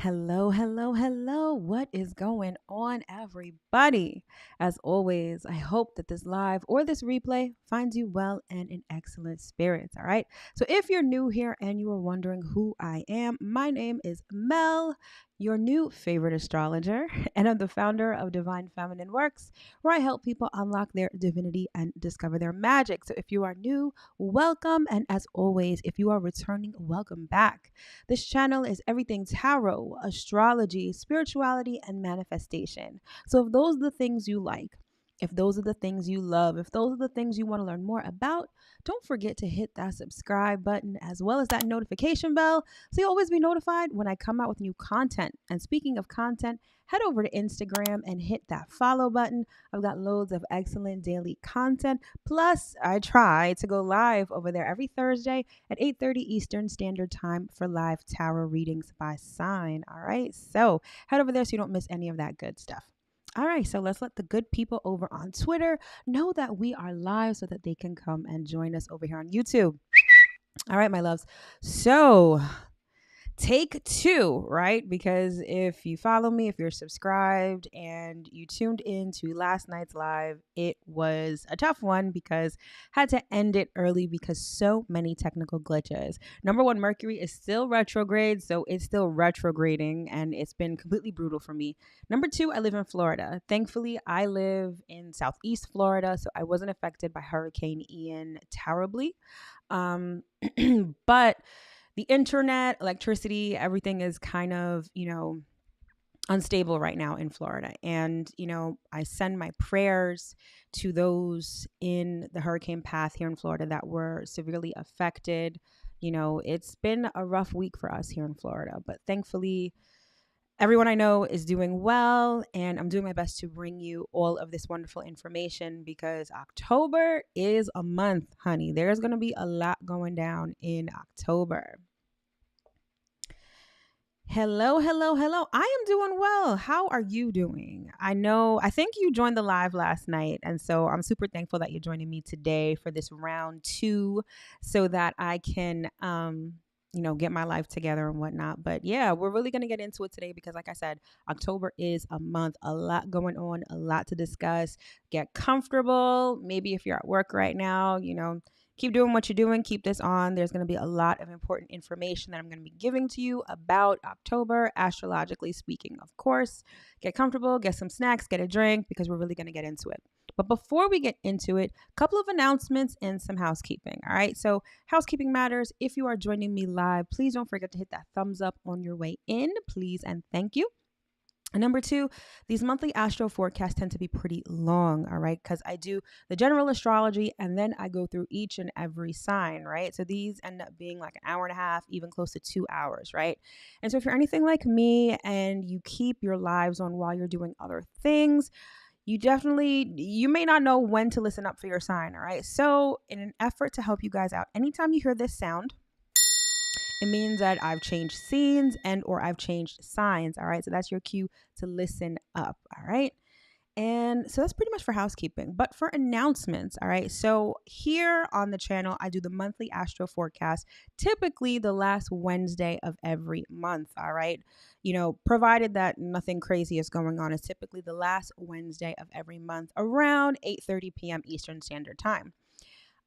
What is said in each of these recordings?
Hello, hello, hello. What is going on, everybody? As always, I hope that this live or this replay finds you well and in excellent spirits. All right. So, if you're new here and you are wondering who I am, my name is Mel, your new favorite astrologer, and I'm the founder of Divine Feminine Works, where I help people unlock their divinity and discover their magic. So, if you are new, welcome. And as always, if you are returning, welcome back. This channel is everything tarot, astrology, spirituality, and manifestation. So if those are the things you like, if those are the things you love, if those are the things you want to learn more about, don't forget to hit that subscribe button as well as that notification bell so you'll always be notified when I come out with new content. And speaking of content, head over to Instagram and hit that follow button. I've got loads of excellent daily content. Plus, I try to go live over there every Thursday at 8:30 Eastern Standard Time for live tarot readings by sign. All right. So head over there so you don't miss any of that good stuff. All right, so let's let the good people over on Twitter know that we are live so that they can come and join us over here on YouTube. All right, my loves. So take two, right? Because if you follow me, if you're subscribed and you tuned in to last night's live, it was a tough one because I had to end it early because so many technical glitches. Number one, Mercury is still retrograde, so it's still retrograding and it's been completely brutal for me. Number two, I live in Florida. Thankfully, I live in Southeast Florida, so I wasn't affected by Hurricane Ian terribly. But the internet, electricity, everything is kind of, unstable right now in Florida. And, I send my prayers to those in the hurricane path here in Florida that were severely affected. It's been a rough week for us here in Florida, but thankfully, everyone I know is doing well, and I'm doing my best to bring you all of this wonderful information because October is a month, honey. There's going to be a lot going down in October. Hello, hello, hello. I am doing well. How are you doing? I think you joined the live last night. And so I'm super thankful that you're joining me today for this round two so that I can, get my life together and whatnot. But yeah, we're really going to get into it today because, like I said, October is a month, a lot going on, a lot to discuss. Get comfortable. Maybe if you're at work right now, keep doing what you're doing. Keep this on. There's going to be a lot of important information that I'm going to be giving to you about October, astrologically speaking, of course. Get comfortable, get some snacks, get a drink, because we're really going to get into it. But before we get into it, a couple of announcements and some housekeeping. All right. So housekeeping matters. If you are joining me live, please don't forget to hit that thumbs up on your way in, please. And thank you. And number two, these monthly astro forecasts tend to be pretty long, all right? Because I do the general astrology and then I go through each and every sign, right? So these end up being like an hour and a half, even close to 2 hours, right? And so if you're anything like me and you keep your lives on while you're doing other things, you may not know when to listen up for your sign, all right? So in an effort to help you guys out, anytime you hear this sound, it means that I've changed scenes and or I've changed signs. All right. So that's your cue to listen up. All right. And so that's pretty much for housekeeping. But for announcements, all right. So here on the channel, I do the monthly astro forecast, typically the last Wednesday of every month. All right. Provided that nothing crazy is going on, it's typically the last Wednesday of every month around 8:30 p.m. Eastern Standard Time.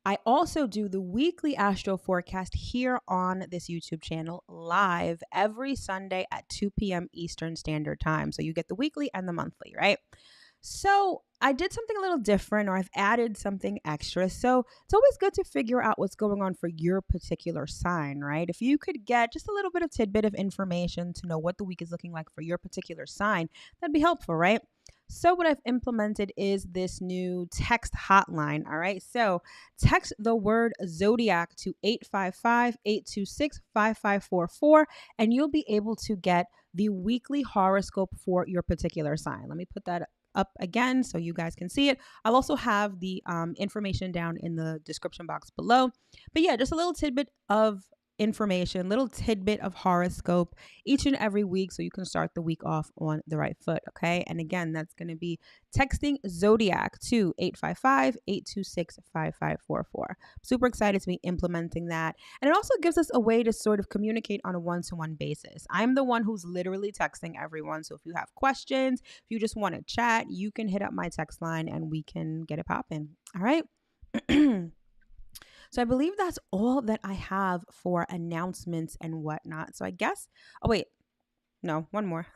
I also do the weekly astro forecast here on this YouTube channel live every Sunday at 2 p.m. Eastern Standard Time. So you get the weekly and the monthly, right? So I did something a little different, or I've added something extra. So it's always good to figure out what's going on for your particular sign, right? If you could get just a little bit of tidbit of information to know what the week is looking like for your particular sign, that'd be helpful, right? So what I've implemented is this new text hotline, all right? So text the word ZODIAC to 855-826-5544, and you'll be able to get the weekly horoscope for your particular sign. Let me put that up again so you guys can see it. I'll also have the information down in the description box below. But yeah, just a little tidbit of information, little tidbit of horoscope each and every week so you can start the week off on the right foot, okay? And again, that's going to be texting ZODIAC to 855-826-5544. Super excited to be implementing that. And it also gives us a way to sort of communicate on a one-to-one basis. I'm the one who's literally texting everyone. So if you have questions, if you just want to chat, you can hit up my text line and we can get it popping. All right. So I believe that's all that I have for announcements and whatnot. So I guess, oh wait, no, one more.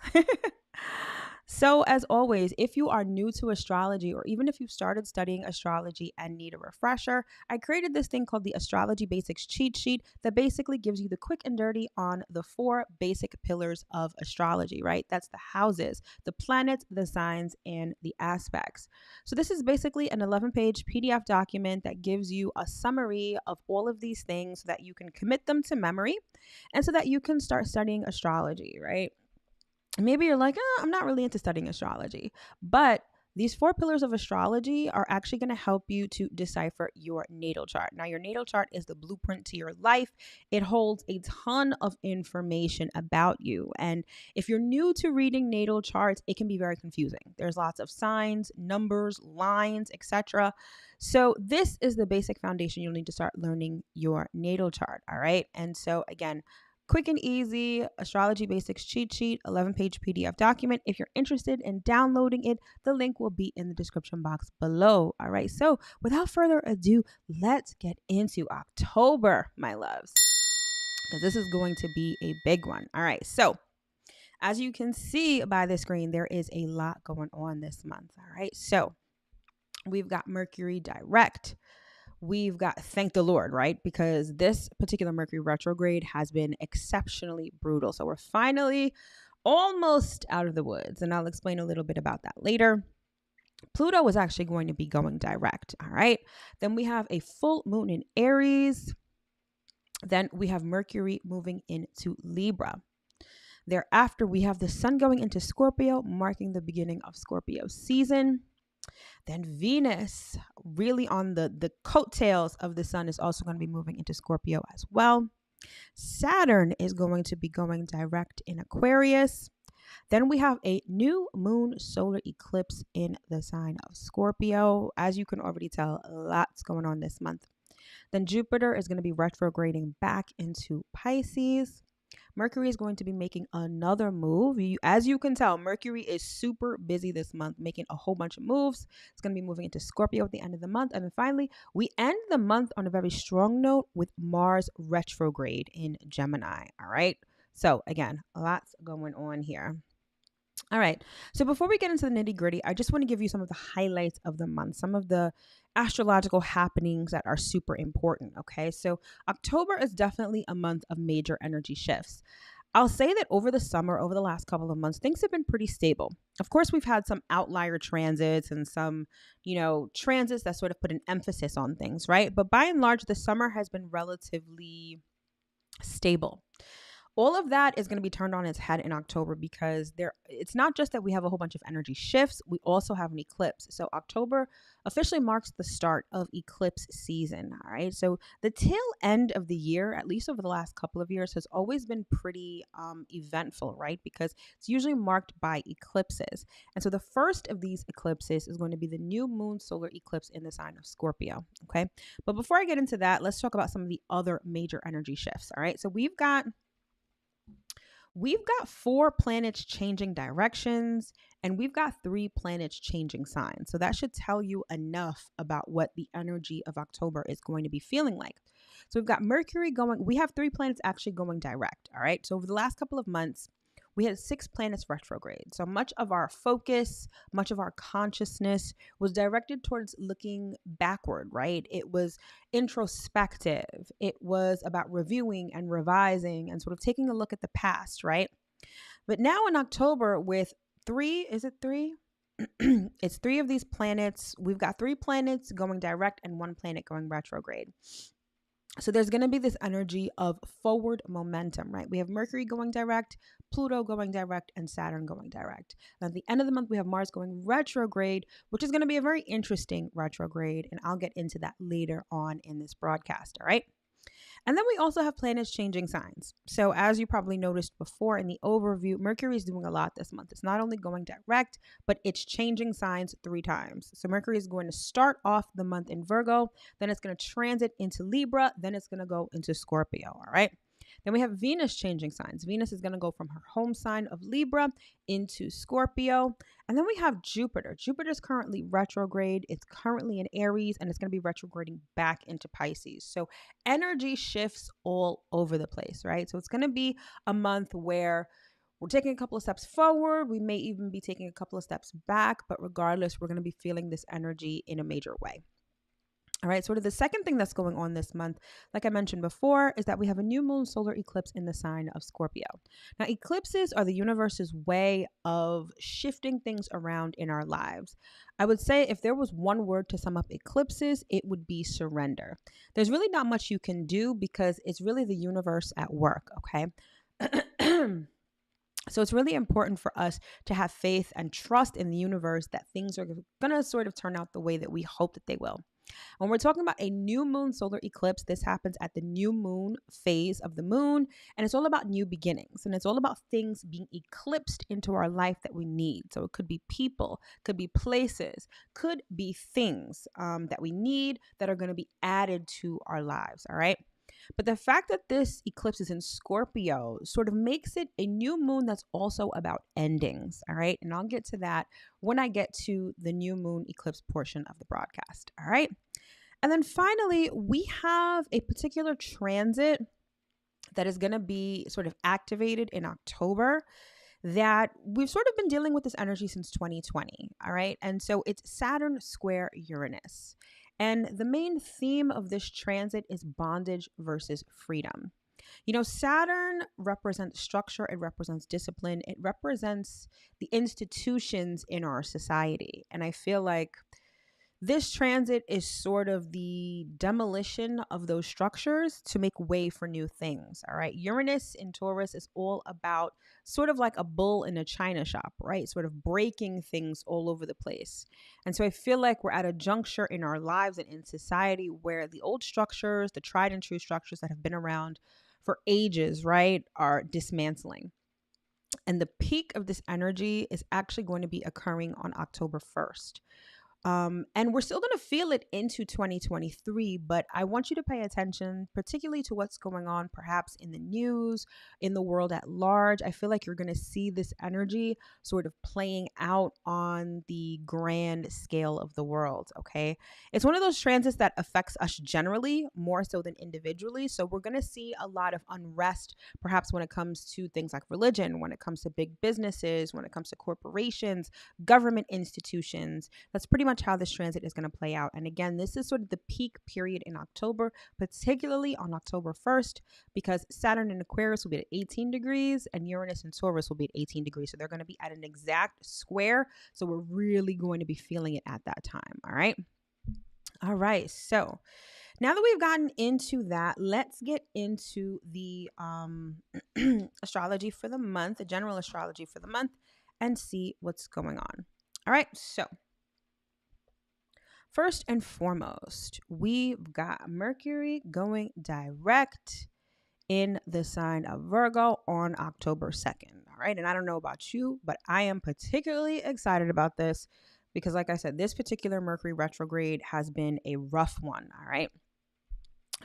So as always, if you are new to astrology, or even if you've started studying astrology and need a refresher, I created this thing called the Astrology Basics Cheat Sheet that basically gives you the quick and dirty on the 4 basic pillars of astrology, right? That's the houses, the planets, the signs, and the aspects. So this is basically an 11-page PDF document that gives you a summary of all of these things so that you can commit them to memory and so that you can start studying astrology, right? Maybe you're like, I'm not really into studying astrology, but these 4 pillars of astrology are actually going to help you to decipher your natal chart. Now, your natal chart is the blueprint to your life. It holds a ton of information about you. And if you're new to reading natal charts, it can be very confusing. There's lots of signs, numbers, lines, etc. So this is the basic foundation you'll need to start learning your natal chart. All right. And so again, quick and easy Astrology Basics Cheat Sheet, 11-page PDF document. If you're interested in downloading it, the link will be in the description box below. All right, so without further ado, let's get into October, my loves, because this is going to be a big one. All right, so as you can see by the screen, there is a lot going on this month. All right, so we've got Mercury direct. We've got, thank the Lord, right? Because this particular Mercury retrograde has been exceptionally brutal. So we're finally almost out of the woods. And I'll explain a little bit about that later. Pluto is actually going to be going direct. All right. Then we have a full moon in Aries. Then we have Mercury moving into Libra. Thereafter, we have the sun going into Scorpio, marking the beginning of Scorpio season. Then Venus, really on the coattails of the sun, is also going to be moving into Scorpio as well. Saturn is going to be going direct in Aquarius. Then we have a new moon solar eclipse in the sign of Scorpio. As you can already tell, lots going on this month. Then Jupiter is going to be retrograding back into Pisces. Mercury is going to be making another move. As you can tell, Mercury is super busy this month, making a whole bunch of moves. It's going to be moving into Scorpio at the end of the month. And then finally, we end the month on a very strong note with Mars retrograde in Gemini. All right. So again, lots going on here. All right. So before we get into the nitty gritty, I just want to give you some of the highlights of the month, some of the astrological happenings that are super important. Okay. So October is definitely a month of major energy shifts. I'll say that over the summer, over the last couple of months, things have been pretty stable. Of course, we've had some outlier transits and some, transits that sort of put an emphasis on things, right? But by and large, the summer has been relatively stable. All of that is going to be turned on its head in October because it's not just that we have a whole bunch of energy shifts, we also have an eclipse. So October officially marks the start of eclipse season, all right? So the tail end of the year, at least over the last couple of years, has always been pretty eventful, right? Because it's usually marked by eclipses. And so the first of these eclipses is going to be the new moon solar eclipse in the sign of Scorpio, okay? But before I get into that, let's talk about some of the other major energy shifts, all right? So we've got 4 planets changing directions, and we've got 3 planets changing signs. So that should tell you enough about what the energy of October is going to be feeling like. So we've got Mercury we have 3 planets actually going direct. All right. So over the last couple of months, we had 6 planets retrograde. So much of our focus, much of our consciousness was directed towards looking backward, right? It was introspective. It was about reviewing and revising and sort of taking a look at the past, right? But now in October with 3, is it 3? It's 3 of these planets. We've got 3 planets going direct and 1 planet going retrograde. So there's going to be this energy of forward momentum, right? We have Mercury going direct, Pluto going direct, and Saturn going direct. And at the end of the month, we have Mars going retrograde, which is going to be a very interesting retrograde. And I'll get into that later on in this broadcast, all right? And then we also have planets changing signs. So as you probably noticed before in the overview, Mercury is doing a lot this month. It's not only going direct, but it's changing signs 3 times. So Mercury is going to start off the month in Virgo, then it's going to transit into Libra, then it's going to go into Scorpio, all right? Then we have Venus changing signs. Venus is going to go from her home sign of Libra into Scorpio. And then we have Jupiter. Jupiter is currently retrograde. It's currently in Aries, and it's going to be retrograding back into Pisces. So energy shifts all over the place, right? So it's going to be a month where we're taking a couple of steps forward. We may even be taking a couple of steps back, but regardless, we're going to be feeling this energy in a major way. All right, sort of the second thing that's going on this month, like I mentioned before, is that we have a new moon solar eclipse in the sign of Scorpio. Now, eclipses are the universe's way of shifting things around in our lives. I would say if there was one word to sum up eclipses, it would be surrender. There's really not much you can do because it's really the universe at work, okay? So it's really important for us to have faith and trust in the universe that things are going to sort of turn out the way that we hope that they will. When we're talking about a new moon solar eclipse, this happens at the new moon phase of the moon, and it's all about new beginnings, and it's all about things being eclipsed into our life that we need. So it could be people, could be places, could be things that we need that are going to be added to our lives, all right? But the fact that this eclipse is in Scorpio sort of makes it a new moon that's also about endings, all right? And I'll get to that when I get to the new moon eclipse portion of the broadcast, all right? And then finally, we have a particular transit that is going to be sort of activated in October that we've sort of been dealing with this energy since 2020, all right? And so it's Saturn square Uranus. And the main theme of this transit is bondage versus freedom. You know, Saturn represents structure, it represents discipline, it represents the institutions in our society. And I feel like this transit is sort of the demolition of those structures to make way for new things. All right. Uranus in Taurus is all about sort of like a bull in a china shop, right? Sort of breaking things all over the place. And so I feel like we're at a juncture in our lives and in society where the old structures, the tried and true structures that have been around for ages, right, are dismantling. And the peak of this energy is actually going to be occurring on October 1st. And we're still going to feel it into 2023, but I want you to pay attention, particularly to what's going on perhaps in the news, in the world at large. I feel like you're going to see this energy sort of playing out on the grand scale of the world, okay? It's one of those transits that affects us generally more so than individually. So we're going to see a lot of unrest, perhaps when it comes to things like religion, when it comes to big businesses, when it comes to corporations, government institutions. That's pretty much how this transit is going to play out. And again, this is sort of the peak period in October, particularly on October 1st, because Saturn in Aquarius will be at 18 degrees and Uranus in Taurus will be at 18 degrees. So they're going to be at an exact square. So we're really going to be feeling it at that time. All right. All right. So now that we've gotten into that, let's get into the astrology for the month, the general astrology for the month, and see what's going on. All right. So first and foremost, we've got Mercury going direct in the sign of Virgo on October 2nd. All right. And I don't know about you, but I am particularly excited about this because, like I said, this particular Mercury retrograde has been a rough one. All right.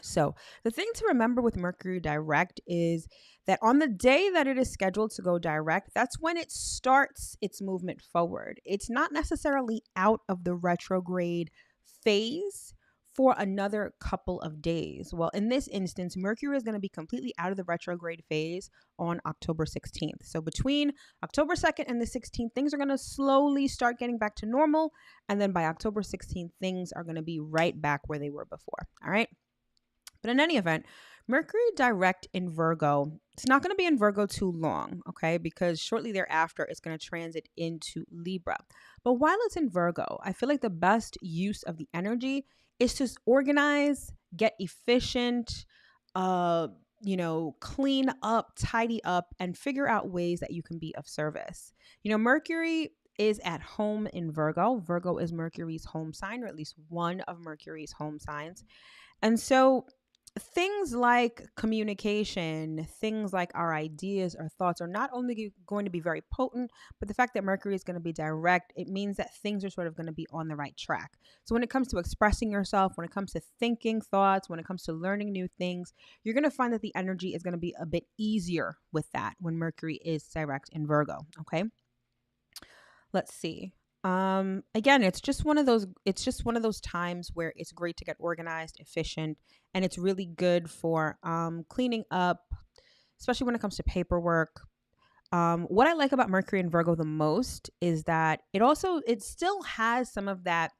So the thing to remember with Mercury direct is that on the day that it is scheduled to go direct, that's when it starts its movement forward. It's not necessarily out of the retrograde phase for another couple of days. Well, in this instance, Mercury is going to be completely out of the retrograde phase on October 16th. So between October 2nd and the 16th, things are going to slowly start getting back to normal. And then by October 16th, things are going to be right back where they were before. All right. But in any event, Mercury direct in Virgo, it's not going to be in Virgo too long, okay? Because shortly thereafter, it's going to transit into Libra. But while it's in Virgo, I feel like the best use of the energy is to organize, get efficient, clean up, tidy up, and figure out ways that you can be of service. You know, Mercury is at home in Virgo. Virgo is Mercury's home sign, or at least one of Mercury's home signs. And so things like communication, things like our ideas or thoughts are not only going to be very potent, but the fact that Mercury is going to be direct, it means that things are sort of going to be on the right track. So when it comes to expressing yourself, when it comes to thinking thoughts, when it comes to learning new things, you're going to find that the energy is going to be a bit easier with that when Mercury is direct in Virgo. Okay. Let's see. Again, it's just one of those times where it's great to get organized, efficient, and it's really good for cleaning up, especially when it comes to paperwork. What I like about Mercury and Virgo the most is that it still has some of that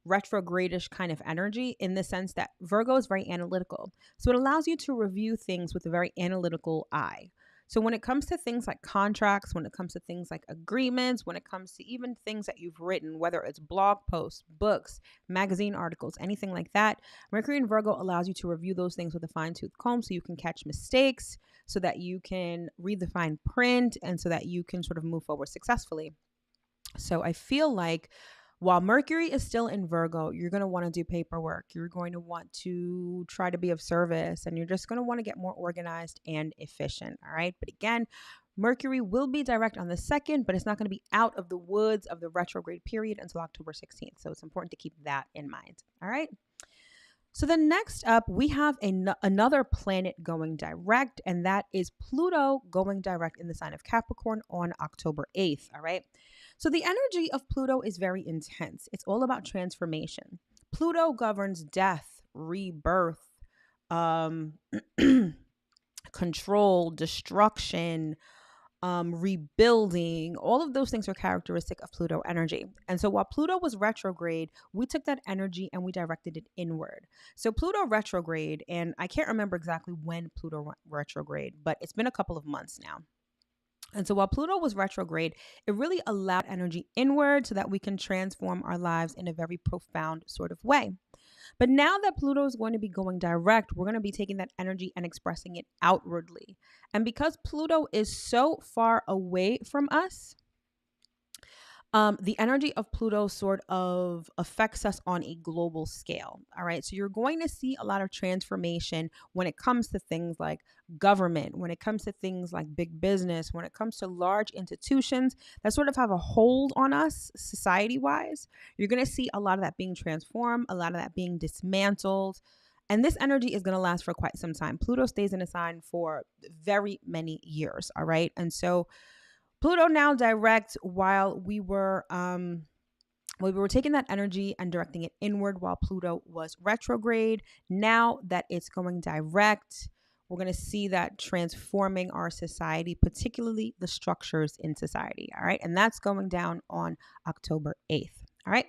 retrogradish kind of energy, in the sense that Virgo is very analytical. So it allows you to review things with a very analytical eye. So when it comes to things like contracts, when it comes to things like agreements, when it comes to even things that you've written, whether it's blog posts, books, magazine articles, anything like that, Mercury in Virgo allows you to review those things with a fine-tooth comb, so you can catch mistakes, so that you can read the fine print, and so that you can sort of move forward successfully. So I feel like while Mercury is still in Virgo, you're going to want to do paperwork. You're going to want to try to be of service, and you're just going to want to get more organized and efficient. All right. But again, Mercury will be direct on the 2nd, but it's not going to be out of the woods of the retrograde period until October 16th. So it's important to keep that in mind. All right. So then next up, we have another planet going direct, and that is Pluto going direct in the sign of Capricorn on October 8th. All right. So the energy of Pluto is very intense. It's all about transformation. Pluto governs death, rebirth, um, control, destruction, rebuilding. All of those things are characteristic of Pluto energy. And so while Pluto was retrograde, we took that energy and we directed it inward. So Pluto retrograde, and I can't remember exactly when Pluto went retrograde, but it's been a couple of months now. And so while Pluto was retrograde, it really allowed energy inward so that we can transform our lives in a very profound sort of way. But now that Pluto is going to be going direct, we're going to be taking that energy and expressing it outwardly. And because Pluto is so far away from us, the energy of Pluto sort of affects us on a global scale. All right. So you're going to see a lot of transformation when it comes to things like government, when it comes to things like big business, when it comes to large institutions that sort of have a hold on us society wise. You're going to see a lot of that being transformed, a lot of that being dismantled. And this energy is going to last for quite some time. Pluto stays in a sign for very many years. All right. And so Pluto now direct, while we were taking that energy and directing it inward while Pluto was retrograde. Now that it's going direct, we're going to see that transforming our society, particularly the structures in society. All right. And that's going down on October 8th. All right.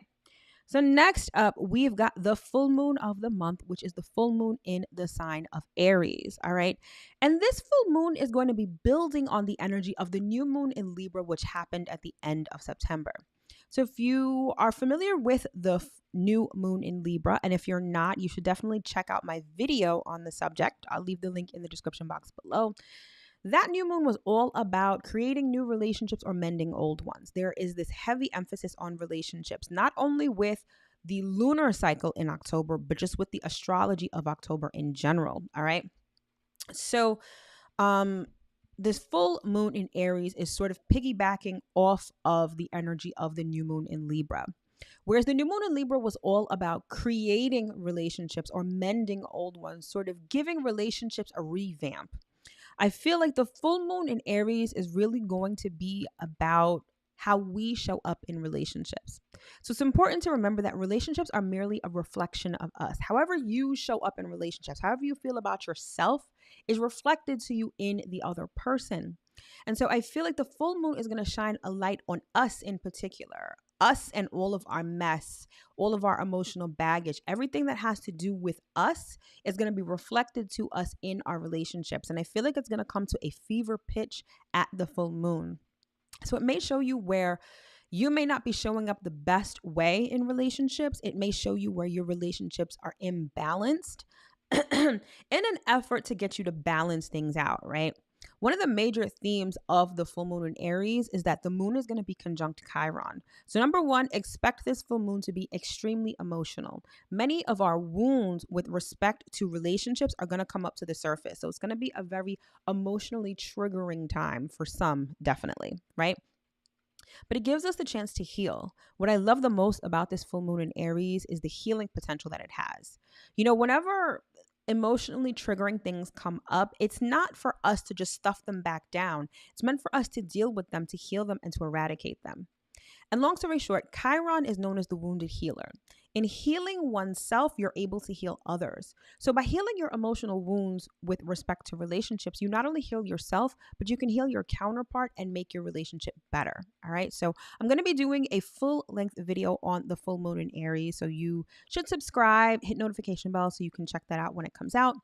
So next up, we've got the full moon of the month, which is the full moon in the sign of Aries. All right. And this full moon is going to be building on the energy of the new moon in Libra, which happened at the end of September. So if you are familiar with the new moon in Libra, and if you're not, you should definitely check out my video on the subject. I'll leave the link in the description box below. That new moon was all about creating new relationships or mending old ones. There is this heavy emphasis on relationships, not only with the lunar cycle in October, but just with the astrology of October in general. All right. So, this full moon in Aries is sort of piggybacking off of the energy of the new moon in Libra. Whereas the new moon in Libra was all about creating relationships or mending old ones, sort of giving relationships a revamp. I feel like the full moon in Aries is really going to be about how we show up in relationships. So it's important to remember that relationships are merely a reflection of us. However you show up in relationships, however you feel about yourself is reflected to you in the other person. And so I feel like the full moon is going to shine a light on us in particular, us and all of our mess, all of our emotional baggage, everything that has to do with us is going to be reflected to us in our relationships. And I feel like it's going to come to a fever pitch at the full moon. So it may show you where you may not be showing up the best way in relationships. It may show you where your relationships are imbalanced in an effort to get you to balance things out, right? One of the major themes of the full moon in Aries is that the moon is going to be conjunct Chiron. So, number one, expect this full moon to be extremely emotional. Many of our wounds with respect to relationships are going to come up to the surface. So, it's going to be a very emotionally triggering time for some, definitely, right? But it gives us the chance to heal. What I love the most about this full moon in Aries is the healing potential that it has. Whenever emotionally triggering things come up, it's not for us to just stuff them back down. It's meant for us to deal with them, to heal them, and to eradicate them. And long story short, Chiron is known as the wounded healer. In healing oneself, you're able to heal others. So by healing your emotional wounds with respect to relationships, you not only heal yourself, but you can heal your counterpart and make your relationship better. All right. So I'm going to be doing a full length video on the full moon in Aries. So you should subscribe, hit notification bell so you can check that out when it comes out.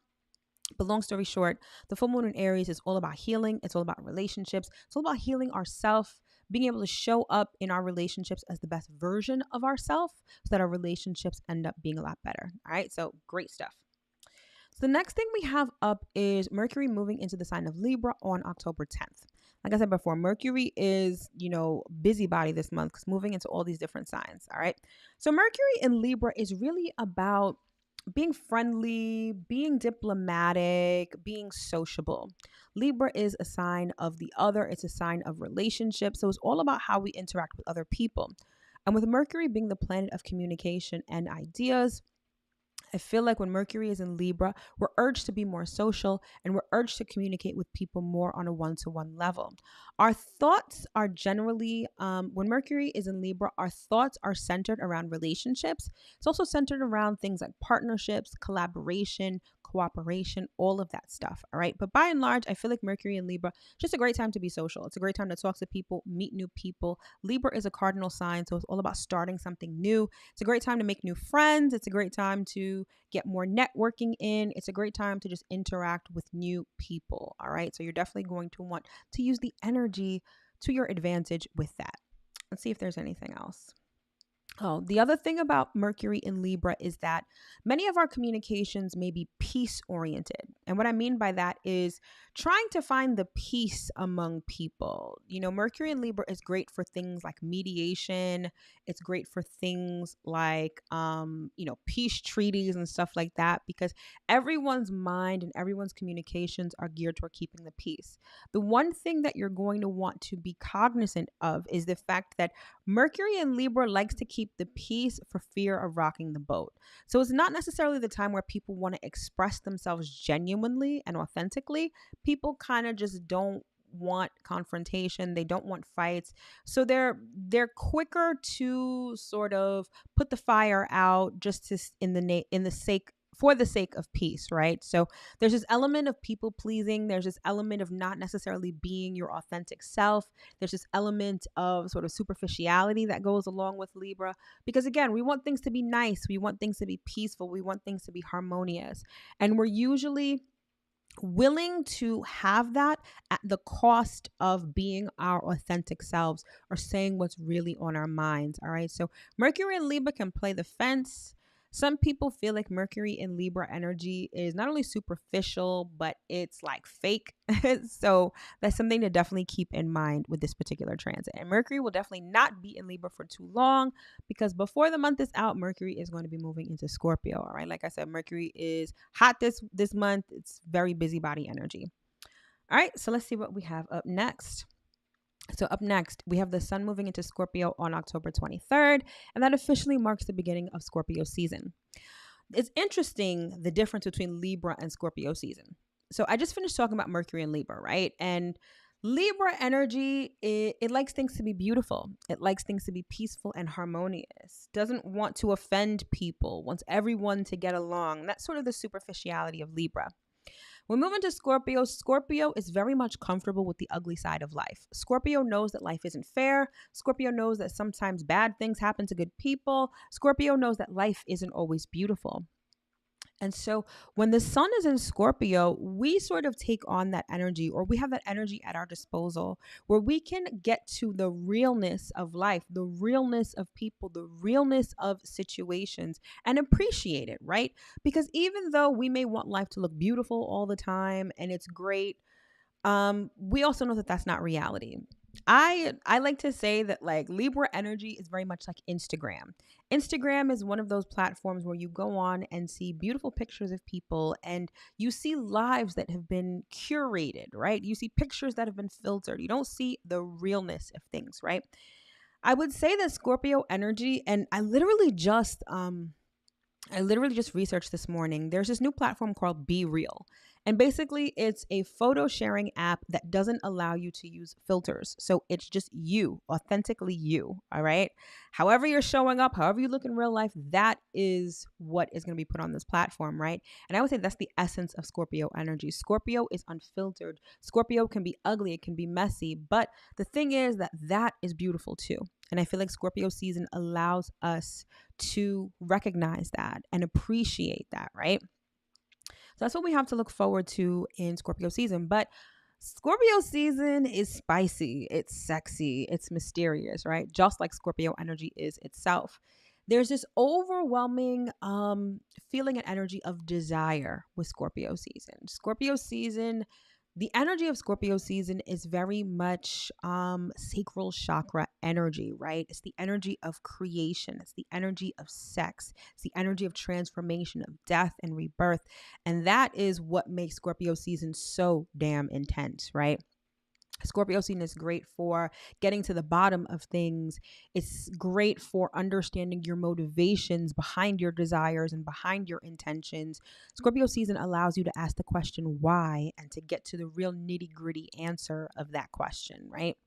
But long story short, the full moon in Aries is all about healing. It's all about relationships. It's all about healing ourselves, being able to show up in our relationships as the best version of ourselves so that our relationships end up being a lot better. All right. So great stuff. So the next thing we have up is Mercury moving into the sign of Libra on October 10th. Like I said before, Mercury is, busybody this month because moving into all these different signs. All right. So Mercury in Libra is really about being friendly, being diplomatic, being sociable. Libra is a sign of the other, it's a sign of relationship. So it's all about how we interact with other people. And with Mercury being the planet of communication and ideas, I feel like when Mercury is in Libra, we're urged to be more social and we're urged to communicate with people more on a one-to-one level. Our thoughts are generally, when Mercury is in Libra, our thoughts are centered around relationships. It's also centered around things like partnerships, collaboration, cooperation, all of that stuff. All right. But by and large, I feel like Mercury in Libra, just a great time to be social. It's a great time to talk to people, meet new people. Libra is a cardinal sign, so it's all about starting something new. It's a great time to make new friends. It's a great time to get more networking in. It's a great time to just interact with new people. All right. So you're definitely going to want to use the energy to your advantage with that. Let's see if there's anything else. Oh, the other thing about Mercury in Libra is that many of our communications may be peace oriented. And what I mean by that is trying to find the peace among people. Mercury in Libra is great for things like mediation. It's great for things like, peace treaties and stuff like that, because everyone's mind and everyone's communications are geared toward keeping the peace. The one thing that you're going to want to be cognizant of is the fact that Mercury in Libra likes to keep the peace for fear of rocking the boat. So it's not necessarily the time where people want to express themselves genuinely and authentically. People kind of just don't want confrontation. They don't want fights. So they're quicker to sort of put the fire out just to for the sake of peace, right? So there's this element of people pleasing. There's this element of not necessarily being your authentic self. There's this element of sort of superficiality that goes along with Libra. Because again, we want things to be nice. We want things to be peaceful. We want things to be harmonious. And we're usually willing to have that at the cost of being our authentic selves or saying what's really on our minds. All right. So Mercury and Libra can play the fence. Some people feel like Mercury in Libra energy is not only superficial, but it's like fake. So that's something to definitely keep in mind with this particular transit. And Mercury will definitely not be in Libra for too long, because before the month is out, Mercury is going to be moving into Scorpio. All right. Like I said, Mercury is hot this month. It's very busybody energy. All right. So let's see what we have up next. So up next, we have the sun moving into Scorpio on October 23rd, and that officially marks the beginning of Scorpio season. It's interesting, the difference between Libra and Scorpio season. So I just finished talking about Mercury and Libra, right? And Libra energy, it likes things to be beautiful. It likes things to be peaceful and harmonious. Doesn't want to offend people, wants everyone to get along. That's sort of the superficiality of Libra. When moving to Scorpio, Scorpio is very much comfortable with the ugly side of life. Scorpio knows that life isn't fair. Scorpio knows that sometimes bad things happen to good people. Scorpio knows that life isn't always beautiful. And so when the sun is in Scorpio, we sort of take on that energy, or we have that energy at our disposal, where we can get to the realness of life, the realness of people, the realness of situations, and appreciate it, right? Because even though we may want life to look beautiful all the time and it's great, we also know that that's not reality. I like to say that like Libra energy is very much like Instagram. Instagram is one of those platforms where you go on and see beautiful pictures of people, and you see lives that have been curated, right? You see pictures that have been filtered. You don't see the realness of things, right? I would say that Scorpio energy, and I literally just researched this morning. There's this new platform called Be Real. And basically, it's a photo sharing app that doesn't allow you to use filters. So it's just you, authentically you. All right. However, you're showing up, however you look in real life, that is what is going to be put on this platform. Right. And I would say that's the essence of Scorpio energy. Scorpio is unfiltered. Scorpio can be ugly, it can be messy. But the thing is that that is beautiful too. And I feel like Scorpio season allows us to recognize that and appreciate that, right? So that's what we have to look forward to in Scorpio season. But Scorpio season is spicy, it's sexy, it's mysterious, right? Just like Scorpio energy is itself. There's this overwhelming feeling and energy of desire with Scorpio season. Scorpio season, the energy of Scorpio season is very much sacral chakra energy, right? It's the energy of creation. It's the energy of sex. It's the energy of transformation, of death and rebirth. And that is what makes Scorpio season so damn intense, right? Scorpio season is great for getting to the bottom of things. It's great for understanding your motivations behind your desires and behind your intentions. Scorpio season allows you to ask the question why and to get to the real nitty gritty answer of that question, right?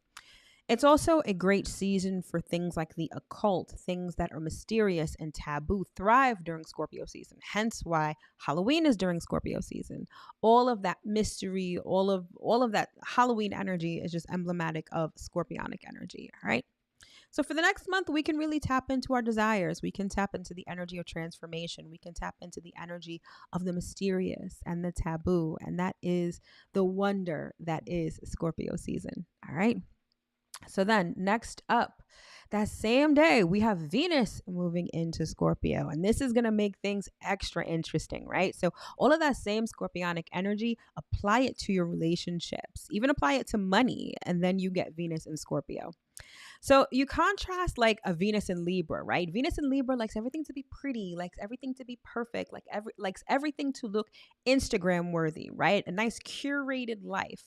It's also a great season for things like the occult, things that are mysterious and taboo thrive during Scorpio season. Hence why Halloween is during Scorpio season. All of that mystery, all of that Halloween energy is just emblematic of Scorpionic energy, all right? So for the next month, we can really tap into our desires. We can tap into the energy of transformation. We can tap into the energy of the mysterious and the taboo, and that is the wonder that is Scorpio season, all right? So then next up, that same day, we have Venus moving into Scorpio. And this is going to make things extra interesting, right? So all of that same Scorpionic energy, apply it to your relationships, even apply it to money. And then you get Venus in Scorpio. So you contrast like a Venus in Libra, right? Venus in Libra likes everything to be pretty, likes everything to be perfect, likes everything to look Instagram worthy, right? A nice curated life.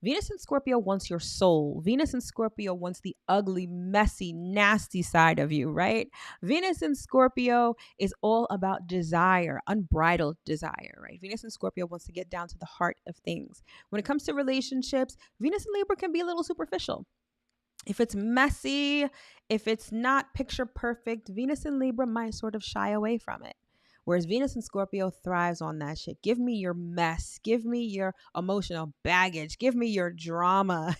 Venus in Scorpio wants your soul. Venus in Scorpio wants the ugly, messy, nasty side of you, right? Venus in Scorpio is all about desire, unbridled desire, right? Venus in Scorpio wants to get down to the heart of things. When it comes to relationships, Venus in Libra can be a little superficial. If it's messy, if it's not picture perfect, Venus in Libra might sort of shy away from it. Whereas Venus in Scorpio thrives on that shit. Give me your mess. Give me your emotional baggage. Give me your drama.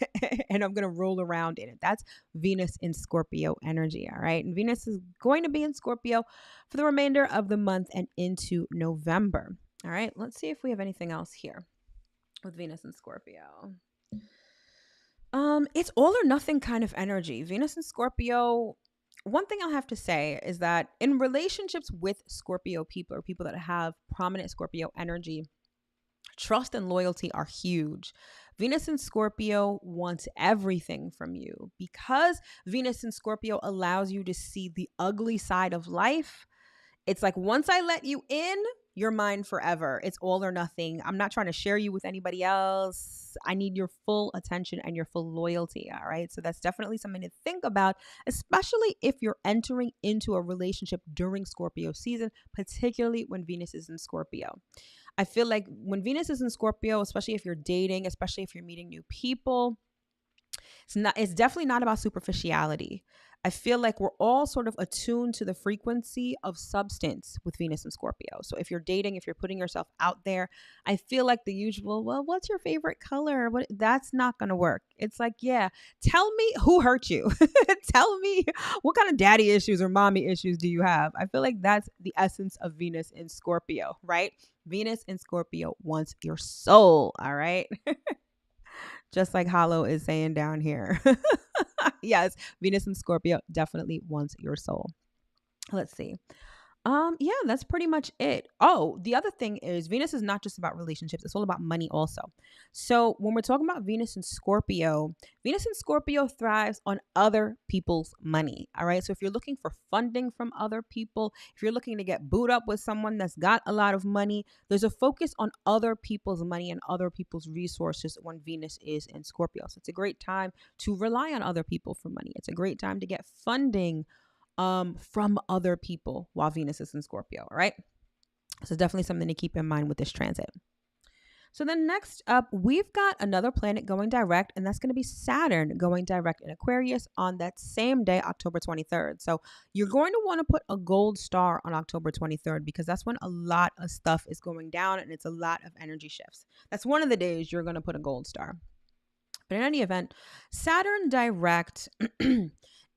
And I'm going to roll around in it. That's Venus in Scorpio energy. All right. And Venus is going to be in Scorpio for the remainder of the month and into November. All right. Let's see if we have anything else here with Venus in Scorpio. It's all or nothing kind of energy. Venus in Scorpio. One thing I'll have to say is that in relationships with Scorpio people or people that have prominent Scorpio energy, trust and loyalty are huge. Venus in Scorpio wants everything from you because Venus in Scorpio allows you to see the ugly side of life. It's like once I let you in, you're mine forever. It's all or nothing. I'm not trying to share you with anybody else. I need your full attention and your full loyalty. All right. So that's definitely something to think about, especially if you're entering into a relationship during Scorpio season, particularly when Venus is in Scorpio. I feel like when Venus is in Scorpio, especially if you're dating, especially if you're meeting new people, it's definitely not about superficiality. I feel like we're all sort of attuned to the frequency of substance with Venus and Scorpio. So if you're dating, if you're putting yourself out there, I feel like the usual, well, what's your favorite color? That's not going to work. It's like, yeah, tell me who hurt you. Tell me what kind of daddy issues or mommy issues do you have? I feel like that's the essence of Venus in Scorpio, right? Venus in Scorpio wants your soul. All right. Just like Hollow is saying down here. Yes, Venus in Scorpio definitely wants your soul. Let's see. Yeah, that's pretty much it. Oh, the other thing is Venus is not just about relationships, it's all about money also. So when we're talking about Venus and Scorpio thrives on other people's money. All right. So if you're looking for funding from other people, if you're looking to get booed up with someone that's got a lot of money, there's a focus on other people's money and other people's resources when Venus is in Scorpio. So it's a great time to rely on other people for money. It's a great time to get funding from other people while Venus is in Scorpio. All right. So definitely something to keep in mind with this transit. So then next up, we've got another planet going direct, and that's going to be Saturn going direct in Aquarius on that same day, October 23rd. So you're going to want to put a gold star on October 23rd because that's when a lot of stuff is going down and it's a lot of energy shifts. That's one of the days you're going to put a gold star. But in any event, Saturn direct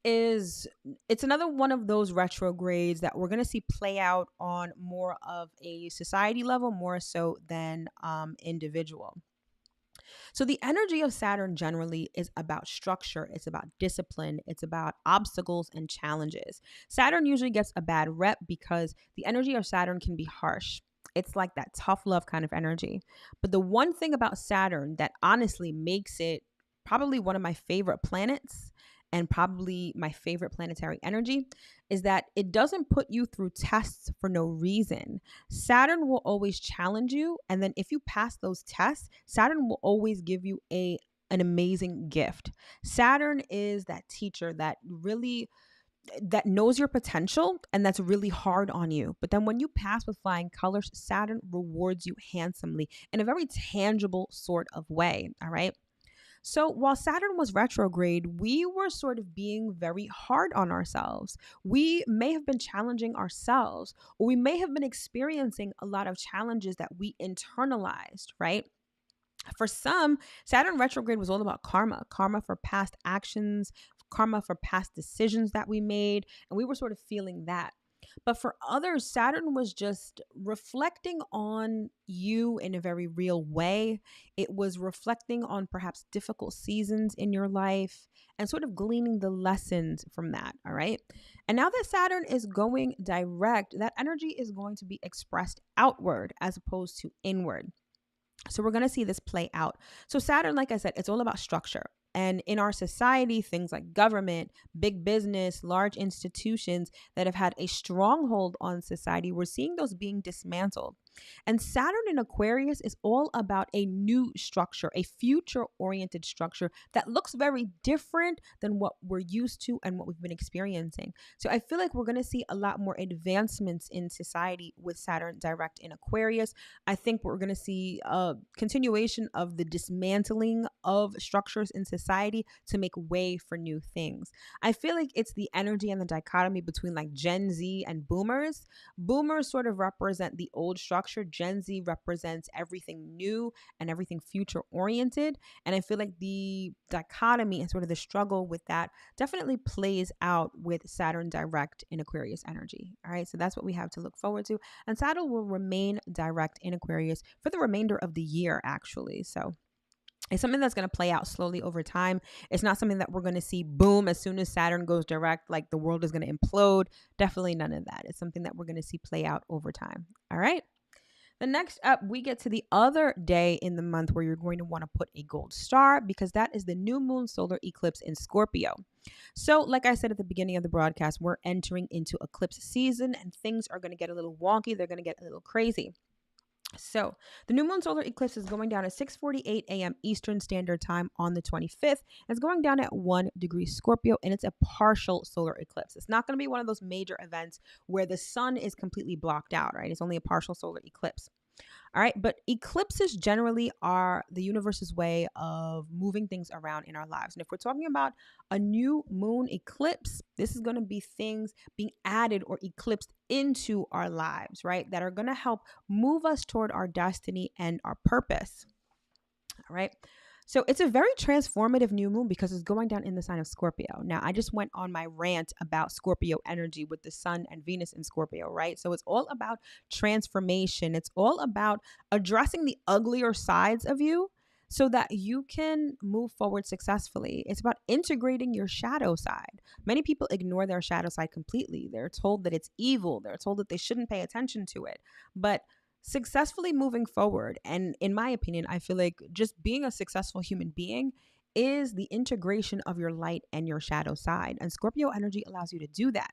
it's another one of those retrogrades that we're going to see play out on more of a society level more so than individual. So the energy of Saturn generally is about structure, it's about discipline, it's about obstacles and challenges. Saturn usually gets a bad rep because the energy of Saturn can be harsh. It's like that tough love kind of energy. But the one thing about Saturn that honestly makes it probably one of my favorite planets and probably my favorite planetary energy is that it doesn't put you through tests for no reason. Saturn will always challenge you. And then if you pass those tests, Saturn will always give you an amazing gift. Saturn is that teacher that knows your potential and that's really hard on you. But then when you pass with flying colors, Saturn rewards you handsomely in a very tangible sort of way. All right. So while Saturn was retrograde, we were sort of being very hard on ourselves. We may have been challenging ourselves, or we may have been experiencing a lot of challenges that we internalized, right? For some, Saturn retrograde was all about karma for past actions, karma for past decisions that we made, and we were sort of feeling that. But for others, Saturn was just reflecting on you in a very real way. It was reflecting on perhaps difficult seasons in your life and sort of gleaning the lessons from that. All right. And now that Saturn is going direct, that energy is going to be expressed outward as opposed to inward. So we're going to see this play out. So Saturn, like I said, it's all about structure. And in our society, things like government, big business, large institutions that have had a stronghold on society, we're seeing those being dismantled. And Saturn in Aquarius is all about a new structure, a future oriented structure that looks very different than what we're used to and what we've been experiencing. So I feel like we're going to see a lot more advancements in society with Saturn direct in Aquarius. I think we're going to see a continuation of the dismantling of structures in society to make way for new things. I feel like it's the energy and the dichotomy between like Gen Z and boomers. Boomers sort of represent the old structure. Gen Z represents everything new and everything future oriented. And I feel like the dichotomy and sort of the struggle with that definitely plays out with Saturn direct in Aquarius energy. All right. So that's what we have to look forward to. And Saturn will remain direct in Aquarius for the remainder of the year, actually. So it's something that's going to play out slowly over time. It's not something that we're going to see boom as soon as Saturn goes direct, like the world is going to implode. Definitely none of that. It's something that we're going to see play out over time. All right. The next up, we get to the other day in the month where you're going to want to put a gold star because that is the new moon solar eclipse in Scorpio. So like I said at the beginning of the broadcast, we're entering into eclipse season and things are going to get a little wonky. They're going to get a little crazy. So the new moon solar eclipse is going down at 6:48 a.m. Eastern Standard Time on the 25th. It's going down at 1 degree Scorpio, and it's a partial solar eclipse. It's not going to be one of those major events where the sun is completely blocked out, right? It's only a partial solar eclipse. All right. But eclipses generally are the universe's way of moving things around in our lives. And if we're talking about a new moon eclipse, this is going to be things being added or eclipsed into our lives, right? That are going to help move us toward our destiny and our purpose. All right. So it's a very transformative new moon because it's going down in the sign of Scorpio. Now, I just went on my rant about Scorpio energy with the sun and Venus in Scorpio, right? So it's all about transformation. It's all about addressing the uglier sides of you so that you can move forward successfully. It's about integrating your shadow side. Many people ignore their shadow side completely. They're told that it's evil, they're told that they shouldn't pay attention to it. But successfully moving forward, and in my opinion, I feel like just being a successful human being is the integration of your light and your shadow side. And Scorpio energy allows you to do that.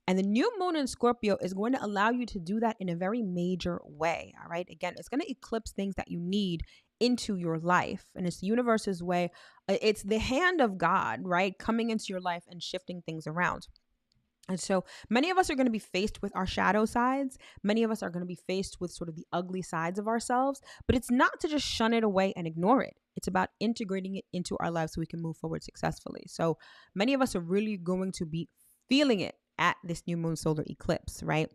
And the new moon in Scorpio is going to allow you to do that in a very major way. All right. Again, it's going to eclipse things that you need into your life. And it's the universe's way. It's the hand of God, right? Coming into your life and shifting things around. And so many of us are going to be faced with our shadow sides. Many of us are going to be faced with sort of the ugly sides of ourselves, but it's not to just shun it away and ignore it. It's about integrating it into our lives so we can move forward successfully. So many of us are really going to be feeling it at this new moon solar eclipse, right?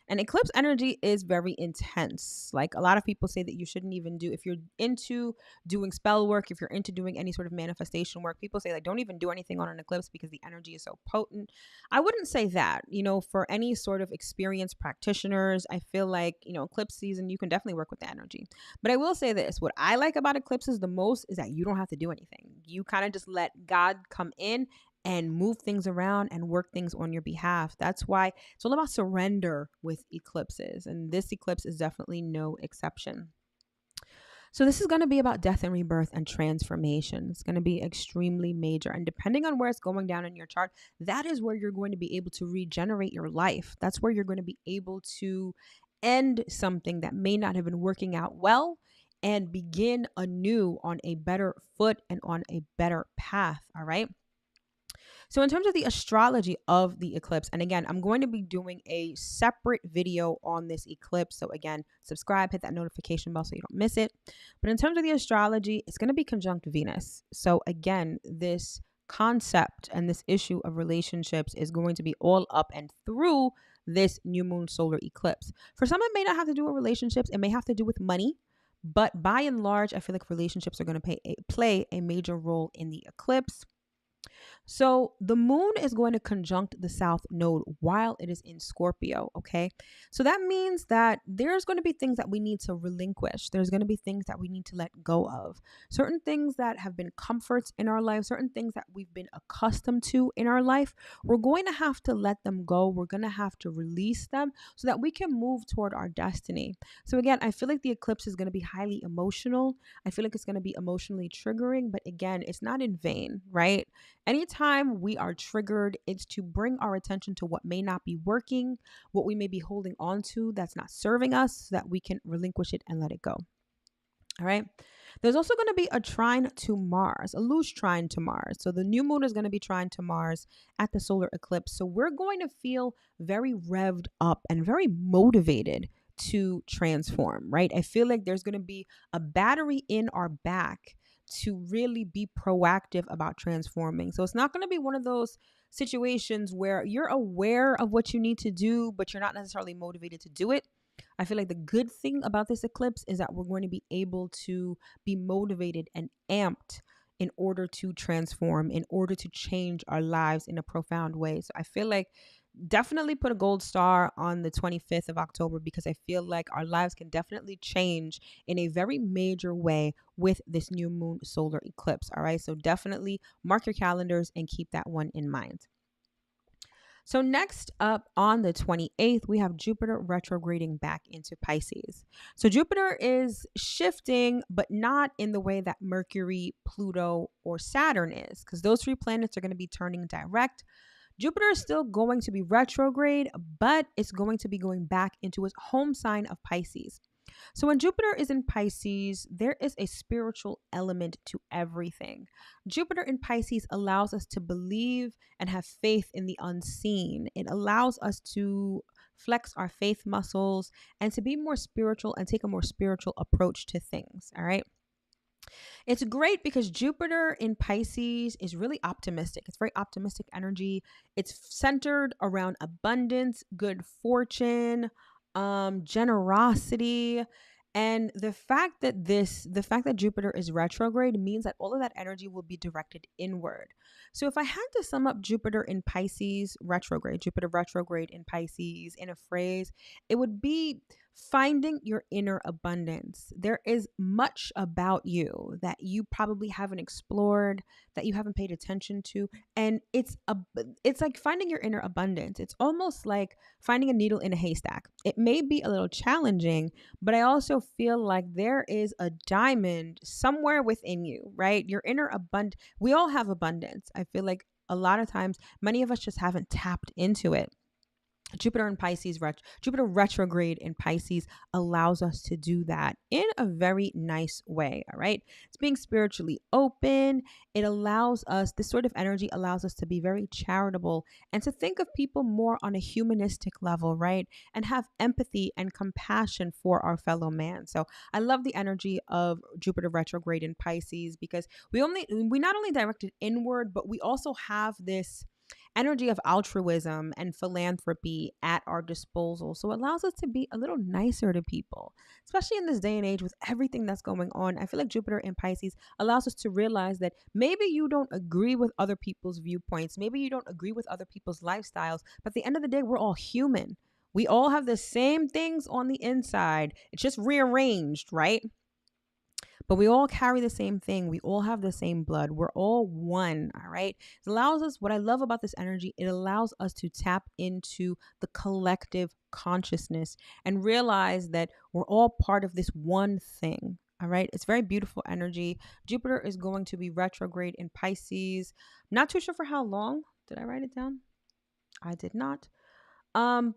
And eclipse energy is very intense. Like a lot of people say that you shouldn't even do, if you're into doing spell work, if you're into doing any sort of manifestation work, people say like don't even do anything on an eclipse because the energy is so potent. I wouldn't say that. For any sort of experienced practitioners, I feel like, eclipse season, you can definitely work with the energy. But I will say this, what I like about eclipses the most is that you don't have to do anything. You kind of just let God come in and move things around and work things on your behalf. That's why it's all about surrender with eclipses. And this eclipse is definitely no exception. So this is going to be about death and rebirth and transformation. It's going to be extremely major. And depending on where it's going down in your chart, that is where you're going to be able to regenerate your life. That's where you're going to be able to end something that may not have been working out well and begin anew on a better foot and on a better path. All right. So in terms of the astrology of the eclipse, and again, I'm going to be doing a separate video on this eclipse. So again, subscribe, hit that notification bell so you don't miss it. But in terms of the astrology, it's going to be conjunct Venus. So again, this concept and this issue of relationships is going to be all up and through this new moon solar eclipse. For some, it may not have to do with relationships. It may have to do with money. But by and large, I feel like relationships are going to play a major role in the eclipse. So the moon is going to conjunct the south node while it is in Scorpio. Okay. So that means that there's going to be things that we need to relinquish. There's going to be things that we need to let go of. Certain things that have been comforts in our life, certain things that we've been accustomed to in our life, we're going to have to let them go. We're going to have to release them so that we can move toward our destiny. So again, I feel like the eclipse is going to be highly emotional. I feel like it's going to be emotionally triggering, but again, it's not in vain, right? Anytime we are triggered, it's to bring our attention to what may not be working, what we may be holding on to that's not serving us, so that we can relinquish it and let it go. All right. There's also going to be a trine to Mars, a loose trine to Mars. So the new moon is going to be trine to Mars at the solar eclipse. So we're going to feel very revved up and very motivated to transform, right? I feel like there's going to be a battery in our back to really be proactive about transforming. So it's not going to be one of those situations where you're aware of what you need to do, but you're not necessarily motivated to do it. I feel like the good thing about this eclipse is that we're going to be able to be motivated and amped in order to transform, in order to change our lives in a profound way. So I feel like definitely put a gold star on the 25th of October, because I feel like our lives can definitely change in a very major way with this new moon solar eclipse. All right. So definitely mark your calendars and keep that one in mind. So next up on the 28th, we have Jupiter retrograding back into Pisces. So Jupiter is shifting, but not in the way that Mercury, Pluto, or Saturn is, because those three planets are going to be turning direct. Jupiter is still going to be retrograde, but it's going to be going back into its home sign of Pisces. So when Jupiter is in Pisces, there is a spiritual element to everything. Jupiter in Pisces allows us to believe and have faith in the unseen. It allows us to flex our faith muscles and to be more spiritual and take a more spiritual approach to things. All right. It's great because Jupiter in Pisces is really optimistic. It's very optimistic energy. It's centered around abundance, good fortune, generosity. And the fact that Jupiter is retrograde means that all of that energy will be directed inward. So if I had to sum up Jupiter in Pisces retrograde, Jupiter retrograde in Pisces in a phrase, it would be finding your inner abundance. There is much about you that you probably haven't explored, that you haven't paid attention to, and it's like finding your inner abundance. It's almost like finding a needle in a haystack. It may be a little challenging, but I also feel like there is a diamond somewhere within you, right? Your inner abundance. We all have abundance. I feel like a lot of times many of us just haven't tapped into it. Jupiter retrograde in Pisces allows us to do that in a very nice way. All right. It's being spiritually open. It allows us, this sort of energy allows us to be very charitable and to think of people more on a humanistic level, right? And have empathy and compassion for our fellow man. So I love the energy of Jupiter retrograde in Pisces because we not only direct it inward, but we also have this energy of altruism and philanthropy at our disposal. So it allows us to be a little nicer to people, especially in this day and age with everything that's going on. I feel like Jupiter in Pisces allows us to realize that maybe you don't agree with other people's viewpoints. Maybe you don't agree with other people's lifestyles. But at the end of the day, we're all human. We all have the same things on the inside. It's just rearranged, right? But we all carry the same thing. We all have the same blood. We're all one. All right. It allows us, what I love about this energy, it allows us to tap into the collective consciousness and realize that we're all part of this one thing. All right. It's very beautiful energy. Jupiter is going to be retrograde in Pisces. I'm not too sure for how long. Did I write it down? I did not. But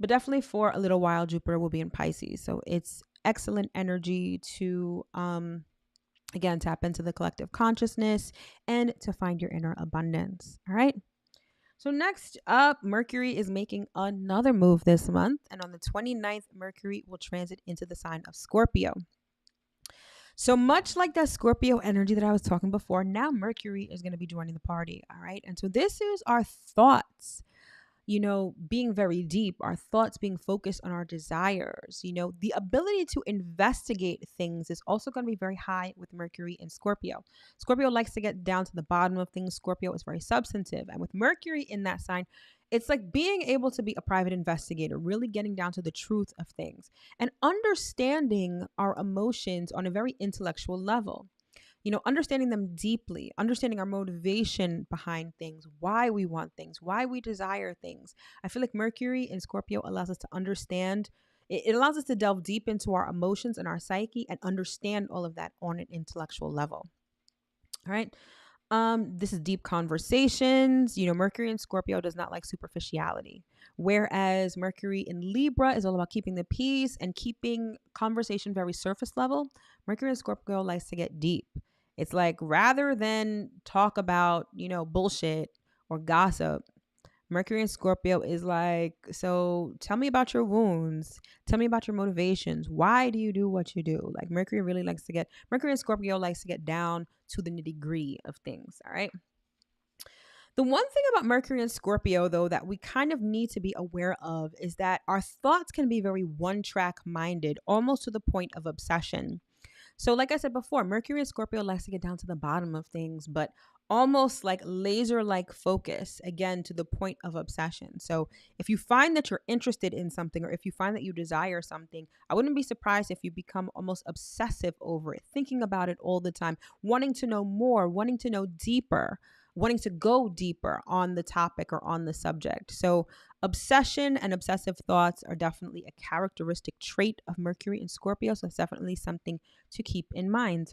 definitely for a little while, Jupiter will be in Pisces. So it's excellent energy to, again, tap into the collective consciousness and to find your inner abundance. All right. So next up, Mercury is making another move this month. And on the 29th, Mercury will transit into the sign of Scorpio. So much like that Scorpio energy that I was talking before, now Mercury is going to be joining the party. All right. And so this is our thoughts, being very deep, our thoughts being focused on our desires. The ability to investigate things is also going to be very high with Mercury and Scorpio. Scorpio likes to get down to the bottom of things. Scorpio is very substantive. And with Mercury in that sign, it's like being able to be a private investigator, really getting down to the truth of things and understanding our emotions on a very intellectual level. Understanding them deeply, understanding our motivation behind things, why we want things, why we desire things. I feel like Mercury in Scorpio allows us to understand, it allows us to delve deep into our emotions and our psyche and understand all of that on an intellectual level. All right. This is deep conversations. Mercury in Scorpio does not like superficiality, whereas Mercury in Libra is all about keeping the peace and keeping conversation very surface level. Mercury in Scorpio likes to get deep. It's like rather than talk about, bullshit or gossip, Mercury in Scorpio is like, so tell me about your wounds. Tell me about your motivations. Why do you do what you do? Like Mercury in Scorpio likes to get down to the nitty-gritty of things. All right. The one thing about Mercury and Scorpio, though, that we kind of need to be aware of is that our thoughts can be very one-track minded, almost to the point of obsession. So like I said before, Mercury and Scorpio likes to get down to the bottom of things, but almost like laser-like focus, again, to the point of obsession. So if you find that you're interested in something or if you find that you desire something, I wouldn't be surprised if you become almost obsessive over it, thinking about it all the time, wanting to know more, wanting to know deeper, wanting to go deeper on the topic or on the subject. So obsession and obsessive thoughts are definitely a characteristic trait of Mercury in Scorpio. So it's definitely something to keep in mind.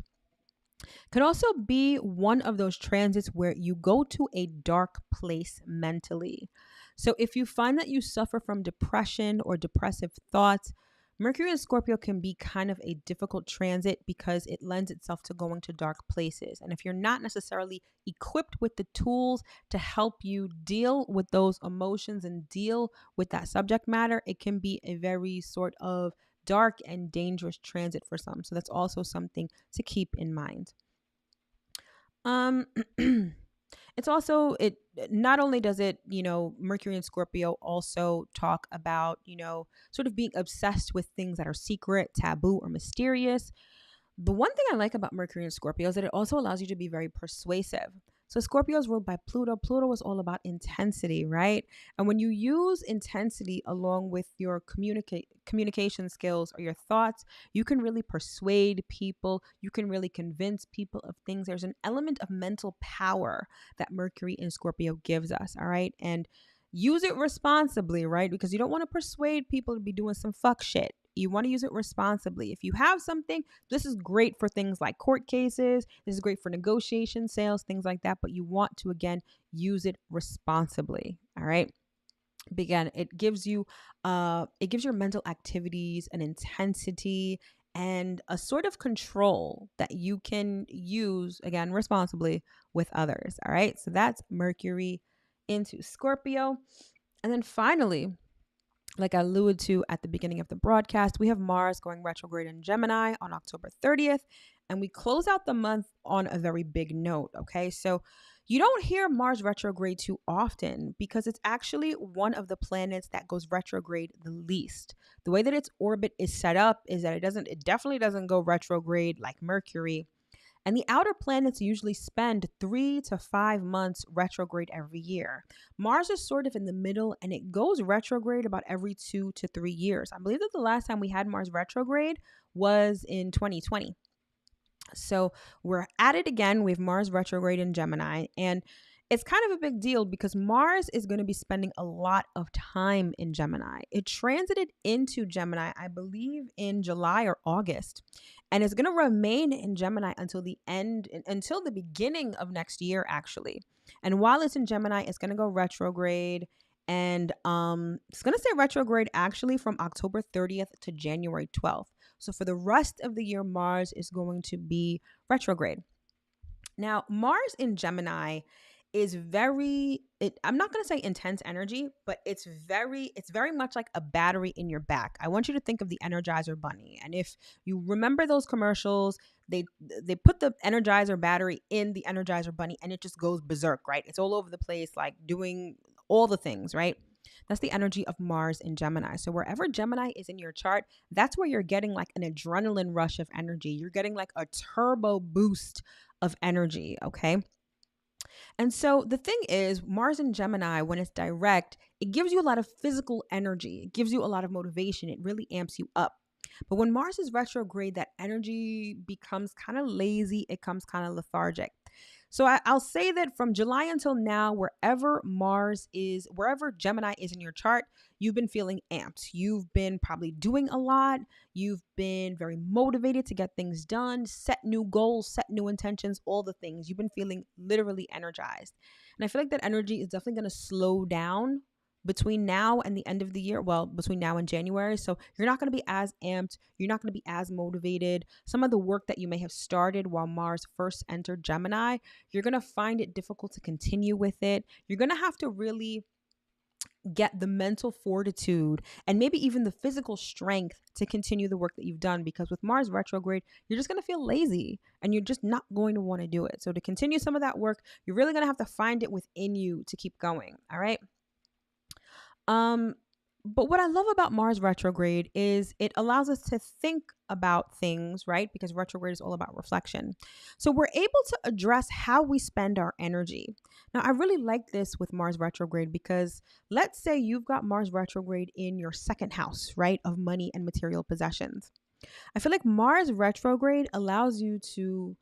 Could also be one of those transits where you go to a dark place mentally. So if you find that you suffer from depression or depressive thoughts, Mercury and Scorpio can be kind of a difficult transit because it lends itself to going to dark places. And if you're not necessarily equipped with the tools to help you deal with those emotions and deal with that subject matter, it can be a very sort of dark and dangerous transit for some. So that's also something to keep in mind. It's also, it not only does it, Mercury and Scorpio also talk about, sort of being obsessed with things that are secret, taboo, or mysterious. The one thing I like about Mercury and Scorpio is that it also allows you to be very persuasive. So Scorpio is ruled by Pluto. Pluto is all about intensity, right? And when you use intensity along with your communication skills or your thoughts, you can really persuade people. You can really convince people of things. There's an element of mental power that Mercury in Scorpio gives us, all right? And use it responsibly, right? Because you don't want to persuade people to be doing some fuck shit. You want to use it responsibly. If you have something, this is great for things like court cases. This is great for negotiation, sales, things like that. But you want to, again, use it responsibly. All right. Again, it gives your mental activities an intensity and a sort of control that you can use, again, responsibly with others. All right. So that's Mercury into Scorpio. And then finally, like I alluded to at the beginning of the broadcast, we have Mars going retrograde in Gemini on October 30th. And we close out the month on a very big note. Okay. So you don't hear Mars retrograde too often because it's actually one of the planets that goes retrograde the least. The way that its orbit is set up is that it definitely doesn't go retrograde like Mercury. And the outer planets usually spend 3 to 5 months retrograde every year. Mars is sort of in the middle and it goes retrograde about every 2 to 3 years. I believe that the last time we had Mars retrograde was in 2020. So we're at it again. We have Mars retrograde in Gemini. And it's kind of a big deal because Mars is going to be spending a lot of time in Gemini. It transited into Gemini, I believe, in July or August. And it's going to remain in Gemini until the beginning of next year, actually. And while it's in Gemini, it's going to go retrograde. And it's going to stay retrograde actually from October 30th to January 12th. So for the rest of the year, Mars is going to be retrograde. Now, Mars in Gemini is I'm not going to say intense energy, but it's very much like a battery in your back. I want you to think of the Energizer Bunny. And if you remember those commercials, they put the Energizer battery in the Energizer Bunny and it just goes berserk, right? It's all over the place, like doing all the things, right? That's the energy of Mars in Gemini. So wherever Gemini is in your chart, that's where you're getting like an adrenaline rush of energy. You're getting like a turbo boost of energy, okay? And so the thing is, Mars in Gemini, when it's direct, it gives you a lot of physical energy. It gives you a lot of motivation. It really amps you up. But when Mars is retrograde, that energy becomes kind of lazy. It comes kind of lethargic. So I'll say that from July until now, wherever Gemini is in your chart, you've been feeling amped. You've been probably doing a lot. You've been very motivated to get things done, set new goals, set new intentions, all the things. You've been feeling literally energized. And I feel like that energy is definitely going to slow down between now and the end of the year. Well, between now and January. So you're not going to be as amped. You're not going to be as motivated. Some of the work that you may have started while Mars first entered Gemini, you're going to find it difficult to continue with it. You're going to have to really get the mental fortitude and maybe even the physical strength to continue the work that you've done, because with Mars retrograde, you're just going to feel lazy and you're just not going to want to do it. So to continue some of that work, you're really going to have to find it within you to keep going. All right. But what I love about Mars retrograde is it allows us to think about things, right? Because retrograde is all about reflection. So we're able to address how we spend our energy. Now, I really like this with Mars retrograde because let's say you've got Mars retrograde in your second house, right? Of money and material possessions. I feel like Mars retrograde allows you to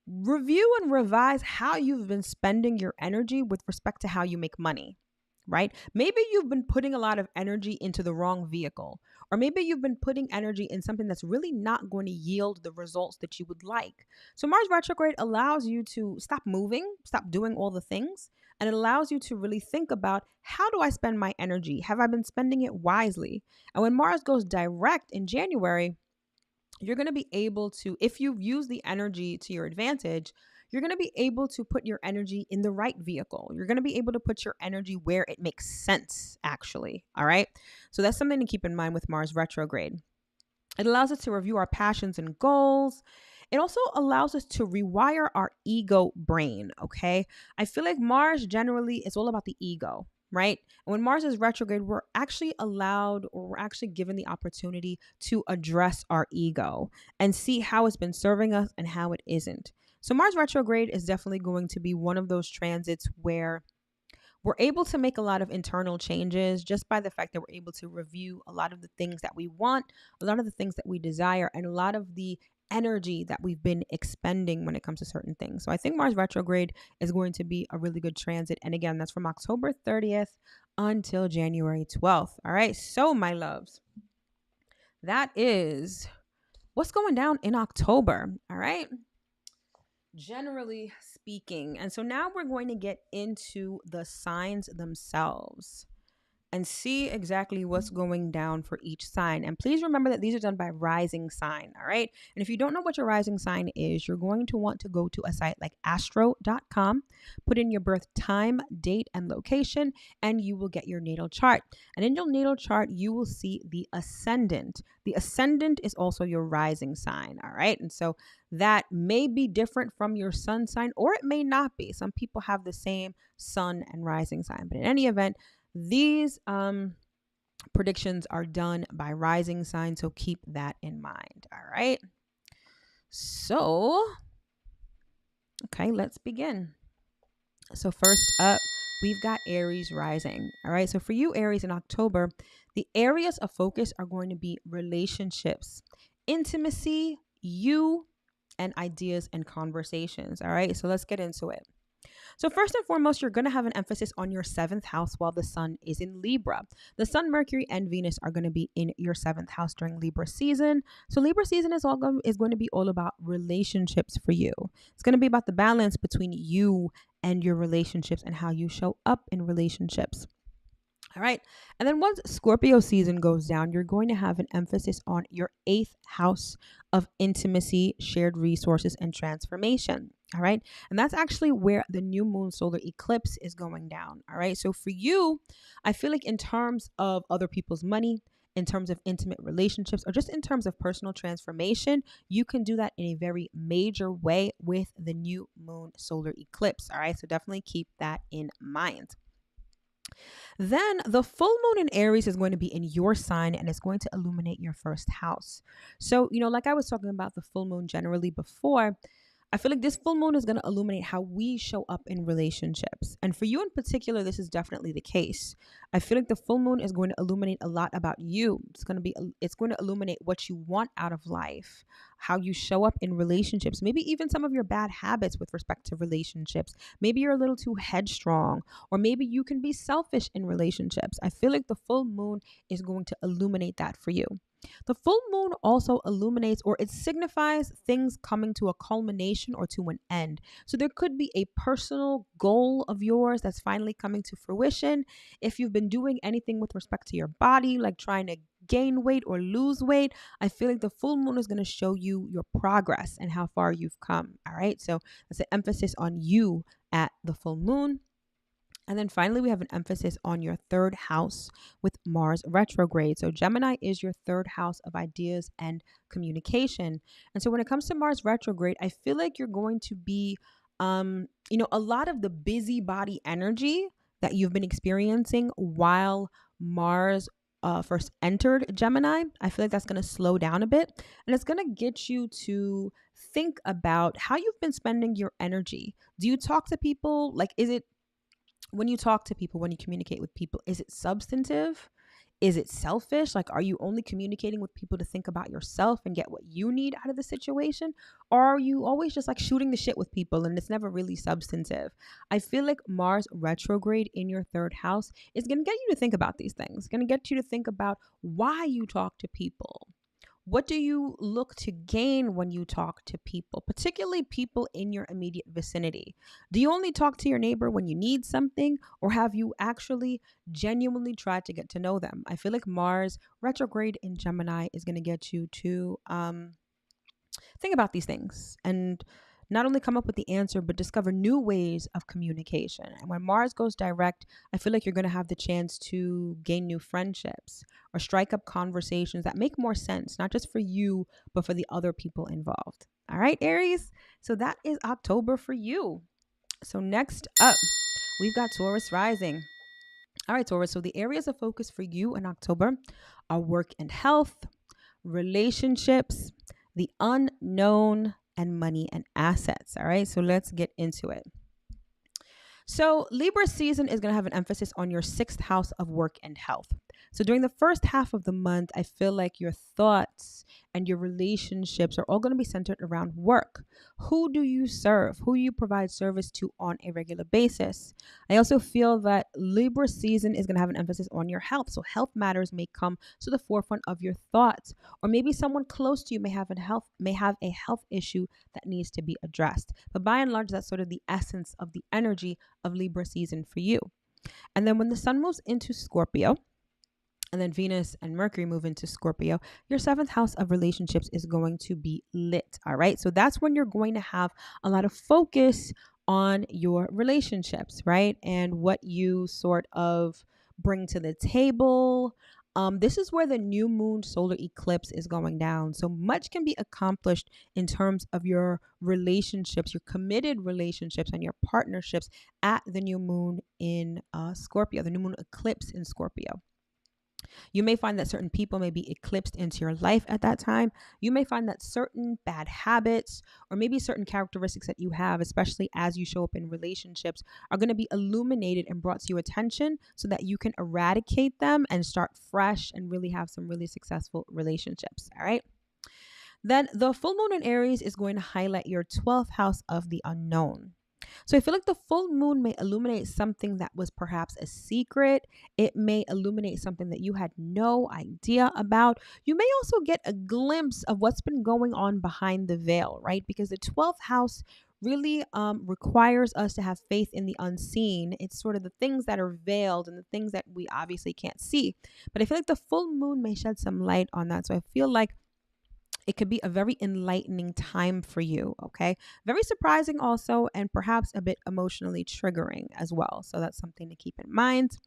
review and revise how you've been spending your energy with respect to how you make money. Right? Maybe you've been putting a lot of energy into the wrong vehicle, or maybe you've been putting energy in something that's really not going to yield the results that you would like. So Mars retrograde allows you to stop moving, stop doing all the things, and it allows you to really think about, how do I spend my energy? Have I been spending it wisely? And when Mars goes direct in January, you're going to be able to, if you've used the energy to your advantage, you're going to be able to put your energy in the right vehicle. You're going to be able to put your energy where it makes sense, actually. All right. So that's something to keep in mind with Mars retrograde. It allows us to review our passions and goals. It also allows us to rewire our ego brain. Okay. I feel like Mars generally is all about the ego, right? And when Mars is retrograde, we're actually given the opportunity to address our ego and see how it's been serving us and how it isn't. So Mars retrograde is definitely going to be one of those transits where we're able to make a lot of internal changes just by the fact that we're able to review a lot of the things that we want, a lot of the things that we desire, and a lot of the energy that we've been expending when it comes to certain things. So I think Mars retrograde is going to be a really good transit. And again, that's from October 30th until January 12th. All right. So, my loves, that is what's going down in October. All right. Generally speaking. And so now we're going to get into the signs themselves and see exactly what's going down for each sign. And please remember that these are done by rising sign, all right? And if you don't know what your rising sign is, you're going to want to go to a site like astro.com, put in your birth time, date, and location, and you will get your natal chart. And in your natal chart, you will see the ascendant. The ascendant is also your rising sign, all right? And so that may be different from your sun sign, or it may not be. Some people have the same sun and rising sign, but in any event, these predictions are done by rising sign, so keep that in mind. All right. So, okay, let's begin. So first up, we've got Aries Rising. All right. So for you, Aries, in October, the areas of focus are going to be relationships, intimacy, you, and ideas and conversations. All right. So let's get into it. So first and foremost, you're going to have an emphasis on your 7th house while the sun is in Libra. The sun, Mercury, and Venus are going to be in your 7th house during Libra season. So Libra season is going to be all about relationships for you. It's going to be about the balance between you and your relationships and how you show up in relationships. All right. And then once Scorpio season goes down, you're going to have an emphasis on your 8th house of intimacy, shared resources, and transformation. All right. And that's actually where the new moon solar eclipse is going down. All right. So for you, I feel like in terms of other people's money, in terms of intimate relationships, or just in terms of personal transformation, you can do that in a very major way with the new moon solar eclipse. All right. So definitely keep that in mind. Then the full moon in Aries is going to be in your sign and it's going to illuminate your 1st house. So, like I was talking about the full moon generally before, I feel like this full moon is going to illuminate how we show up in relationships. And for you in particular, this is definitely the case. I feel like the full moon is going to illuminate a lot about you. It's going to illuminate what you want out of life, how you show up in relationships, maybe even some of your bad habits with respect to relationships. Maybe you're a little too headstrong, or maybe you can be selfish in relationships. I feel like the full moon is going to illuminate that for you. The full moon also illuminates, or it signifies things coming to a culmination or to an end. So there could be a personal goal of yours that's finally coming to fruition. If you've been doing anything with respect to your body, like trying to gain weight or lose weight, I feel like the full moon is going to show you your progress and how far you've come. All right. So that's an emphasis on you at the full moon. And then finally, we have an emphasis on your 3rd house with Mars retrograde. So Gemini is your 3rd house of ideas and communication. And so when it comes to Mars retrograde, I feel like you're going to be, a lot of the busybody energy that you've been experiencing while Mars first entered Gemini. I feel like that's going to slow down a bit, and it's going to get you to think about how you've been spending your energy. Do you talk to people? Like, is it, when you talk to people, when you communicate with people, is it substantive? Is it selfish? Like, are you only communicating with people to think about yourself and get what you need out of the situation? Or are you always just like shooting the shit with people and it's never really substantive? I feel like Mars retrograde in your 3rd house is going to get you to think about these things. It's going to get you to think about why you talk to people. What do you look to gain when you talk to people, particularly people in your immediate vicinity? Do you only talk to your neighbor when you need something, or have you actually genuinely tried to get to know them? I feel like Mars retrograde in Gemini is going to get you to think about these things and not only come up with the answer, but discover new ways of communication. And when Mars goes direct, I feel like you're going to have the chance to gain new friendships or strike up conversations that make more sense, not just for you, but for the other people involved. All right, Aries. So that is October for you. So next up, we've got Taurus Rising. All right, Taurus. So the areas of focus for you in October are work and health, relationships, the unknown, and money and assets. All right, so let's get into it. So, Libra season is going to have an emphasis on your sixth house of work and health. So, during the first half of the month, I feel like your thoughts and your relationships are all going to be centered around work. Who do you serve? Who you provide service to on a regular basis? I also feel that Libra season is going to have an emphasis on your health. So, health matters may come to the forefront of your thoughts, or maybe someone close to you may have a health issue that needs to be addressed. But by and large, that's sort of the essence of the energy of Libra season for you. And then when the sun moves into Scorpio, and then Venus and Mercury move into Scorpio, your seventh house of relationships is going to be lit. All right. So that's when you're going to have a lot of focus on your relationships, right? And what you sort of bring to the table. This is where the new moon solar eclipse is going down. So much can be accomplished in terms of your relationships, your committed relationships and your partnerships at the new moon in Scorpio, the new moon eclipse in Scorpio. You may find that certain people may be eclipsed into your life at that time. You may find that certain bad habits or maybe certain characteristics that you have, especially as you show up in relationships, are going to be illuminated and brought to your attention so that you can eradicate them and start fresh and really have some really successful relationships. All right. Then the full moon in Aries is going to highlight your 12th house of the unknown. So I feel like the full moon may illuminate something that was perhaps a secret. It may illuminate something that you had no idea about. You may also get a glimpse of what's been going on behind the veil, right? Because the 12th house really requires us to have faith in the unseen. It's sort of the things that are veiled and the things that we obviously can't see. But I feel like the full moon may shed some light on that. So I feel like it could be a very enlightening time for you, okay? Very surprising also, and perhaps a bit emotionally triggering as well. So that's something to keep in mind.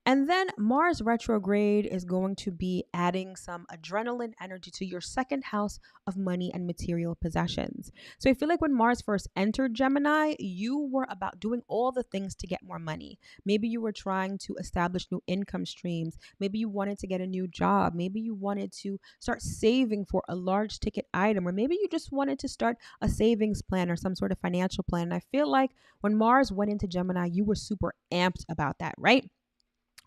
And then Mars retrograde is going to be adding some adrenaline energy to your second house of money and material possessions. So I feel like when Mars first entered Gemini, you were about doing all the things to get more money. Maybe you were trying to establish new income streams. Maybe you wanted to get a new job. Maybe you wanted to start saving for a large ticket item, or maybe you just wanted to start a savings plan or some sort of financial plan. And I feel like when Mars went into Gemini, you were super amped about that, right?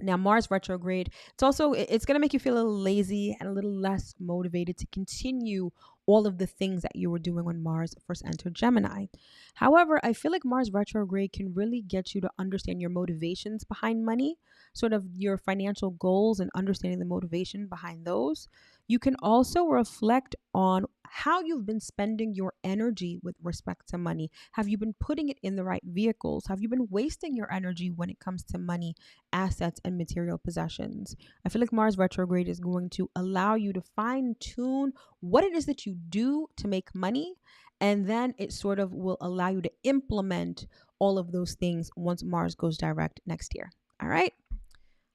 Now, Mars retrograde, it's going to make you feel a little lazy and a little less motivated to continue all of the things that you were doing when Mars first entered Gemini. However, I feel like Mars retrograde can really get you to understand your motivations behind money, sort of your financial goals and understanding the motivation behind those. You can also reflect on how you've been spending your energy with respect to money. Have you been putting it in the right vehicles? Have you been wasting your energy when it comes to money, assets, and material possessions? I feel like Mars retrograde is going to allow you to fine tune what it is that you do to make money. And then it sort of will allow you to implement all of those things once Mars goes direct next year. All right.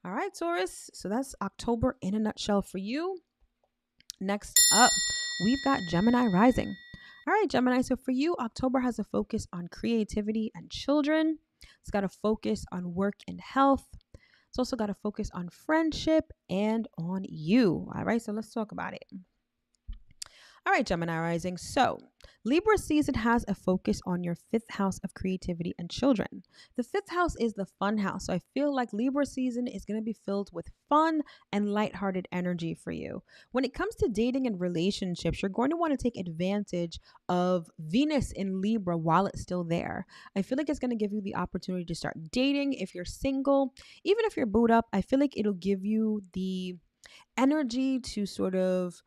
All right, Taurus. So that's October in a nutshell for you. Next up, we've got Gemini Rising. All right, Gemini. So for you, October has a focus on creativity and children. It's got a focus on work and health. It's also got a focus on friendship and on you. All right, so let's talk about it. All right, Gemini Rising. So Libra season has a focus on your fifth house of creativity and children. The fifth house is the fun house. So I feel like Libra season is going to be filled with fun and lighthearted energy for you. When it comes to dating and relationships, you're going to want to take advantage of Venus in Libra while it's still there. I feel like it's going to give you the opportunity to start dating if you're single. Even if you're booed up, I feel like it'll give you the energy to sort of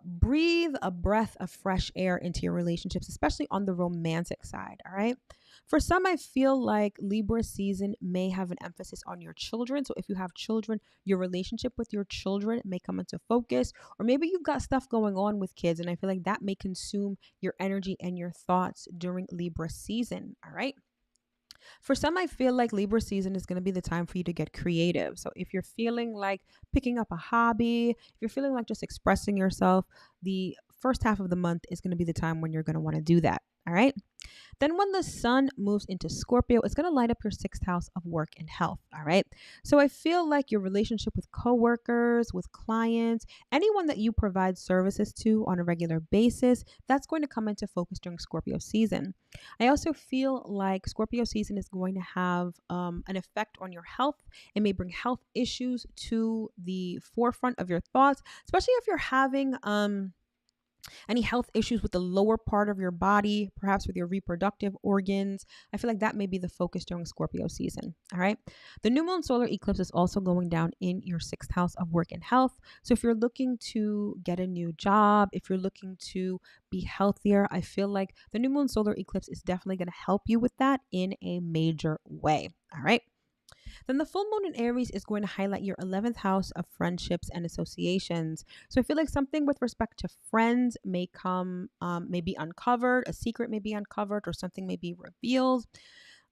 breathe a breath of fresh air into your relationships, especially on the romantic side. All right. For some, I feel like Libra season may have an emphasis on your children. So if you have children, your relationship with your children may come into focus, or maybe you've got stuff going on with kids. And I feel like that may consume your energy and your thoughts during Libra season. All right. For some, I feel like Libra season is going to be the time for you to get creative. So if you're feeling like picking up a hobby, if you're feeling like just expressing yourself, the first half of the month is going to be the time when you're going to want to do that. All right. Then when the sun moves into Scorpio, it's going to light up your sixth house of work and health. All right. So I feel like your relationship with coworkers, with clients, anyone that you provide services to on a regular basis, that's going to come into focus during Scorpio season. I also feel like Scorpio season is going to have an effect on your health. It may bring health issues to the forefront of your thoughts, especially if you're having any health issues with the lower part of your body, perhaps with your reproductive organs. I feel like that may be the focus during Scorpio season. All right. The new moon solar eclipse is also going down in your sixth house of work and health. So if you're looking to get a new job, if you're looking to be healthier, I feel like the new moon solar eclipse is definitely going to help you with that in a major way. All right. Then the full moon in Aries is going to highlight your 11th house of friendships and associations. So I feel like something with respect to friends may may be uncovered, a secret may be uncovered, or something may be revealed.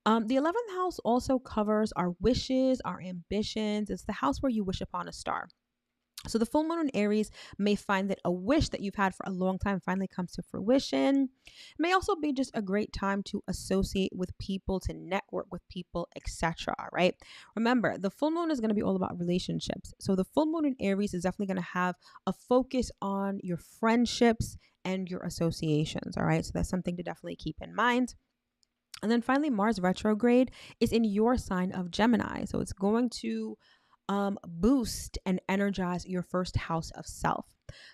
The 11th house also covers our wishes, our ambitions. It's the house where you wish upon a star. So the full moon in Aries may find that a wish that you've had for a long time finally comes to fruition. It may also be just a great time to associate with people, to network with people, etc. Right? Remember, the full moon is going to be all about relationships. So the full moon in Aries is definitely going to have a focus on your friendships and your associations. All right? So that's something to definitely keep in mind. And then finally, Mars retrograde is in your sign of Gemini. So it's going to boost and energize your first house of self.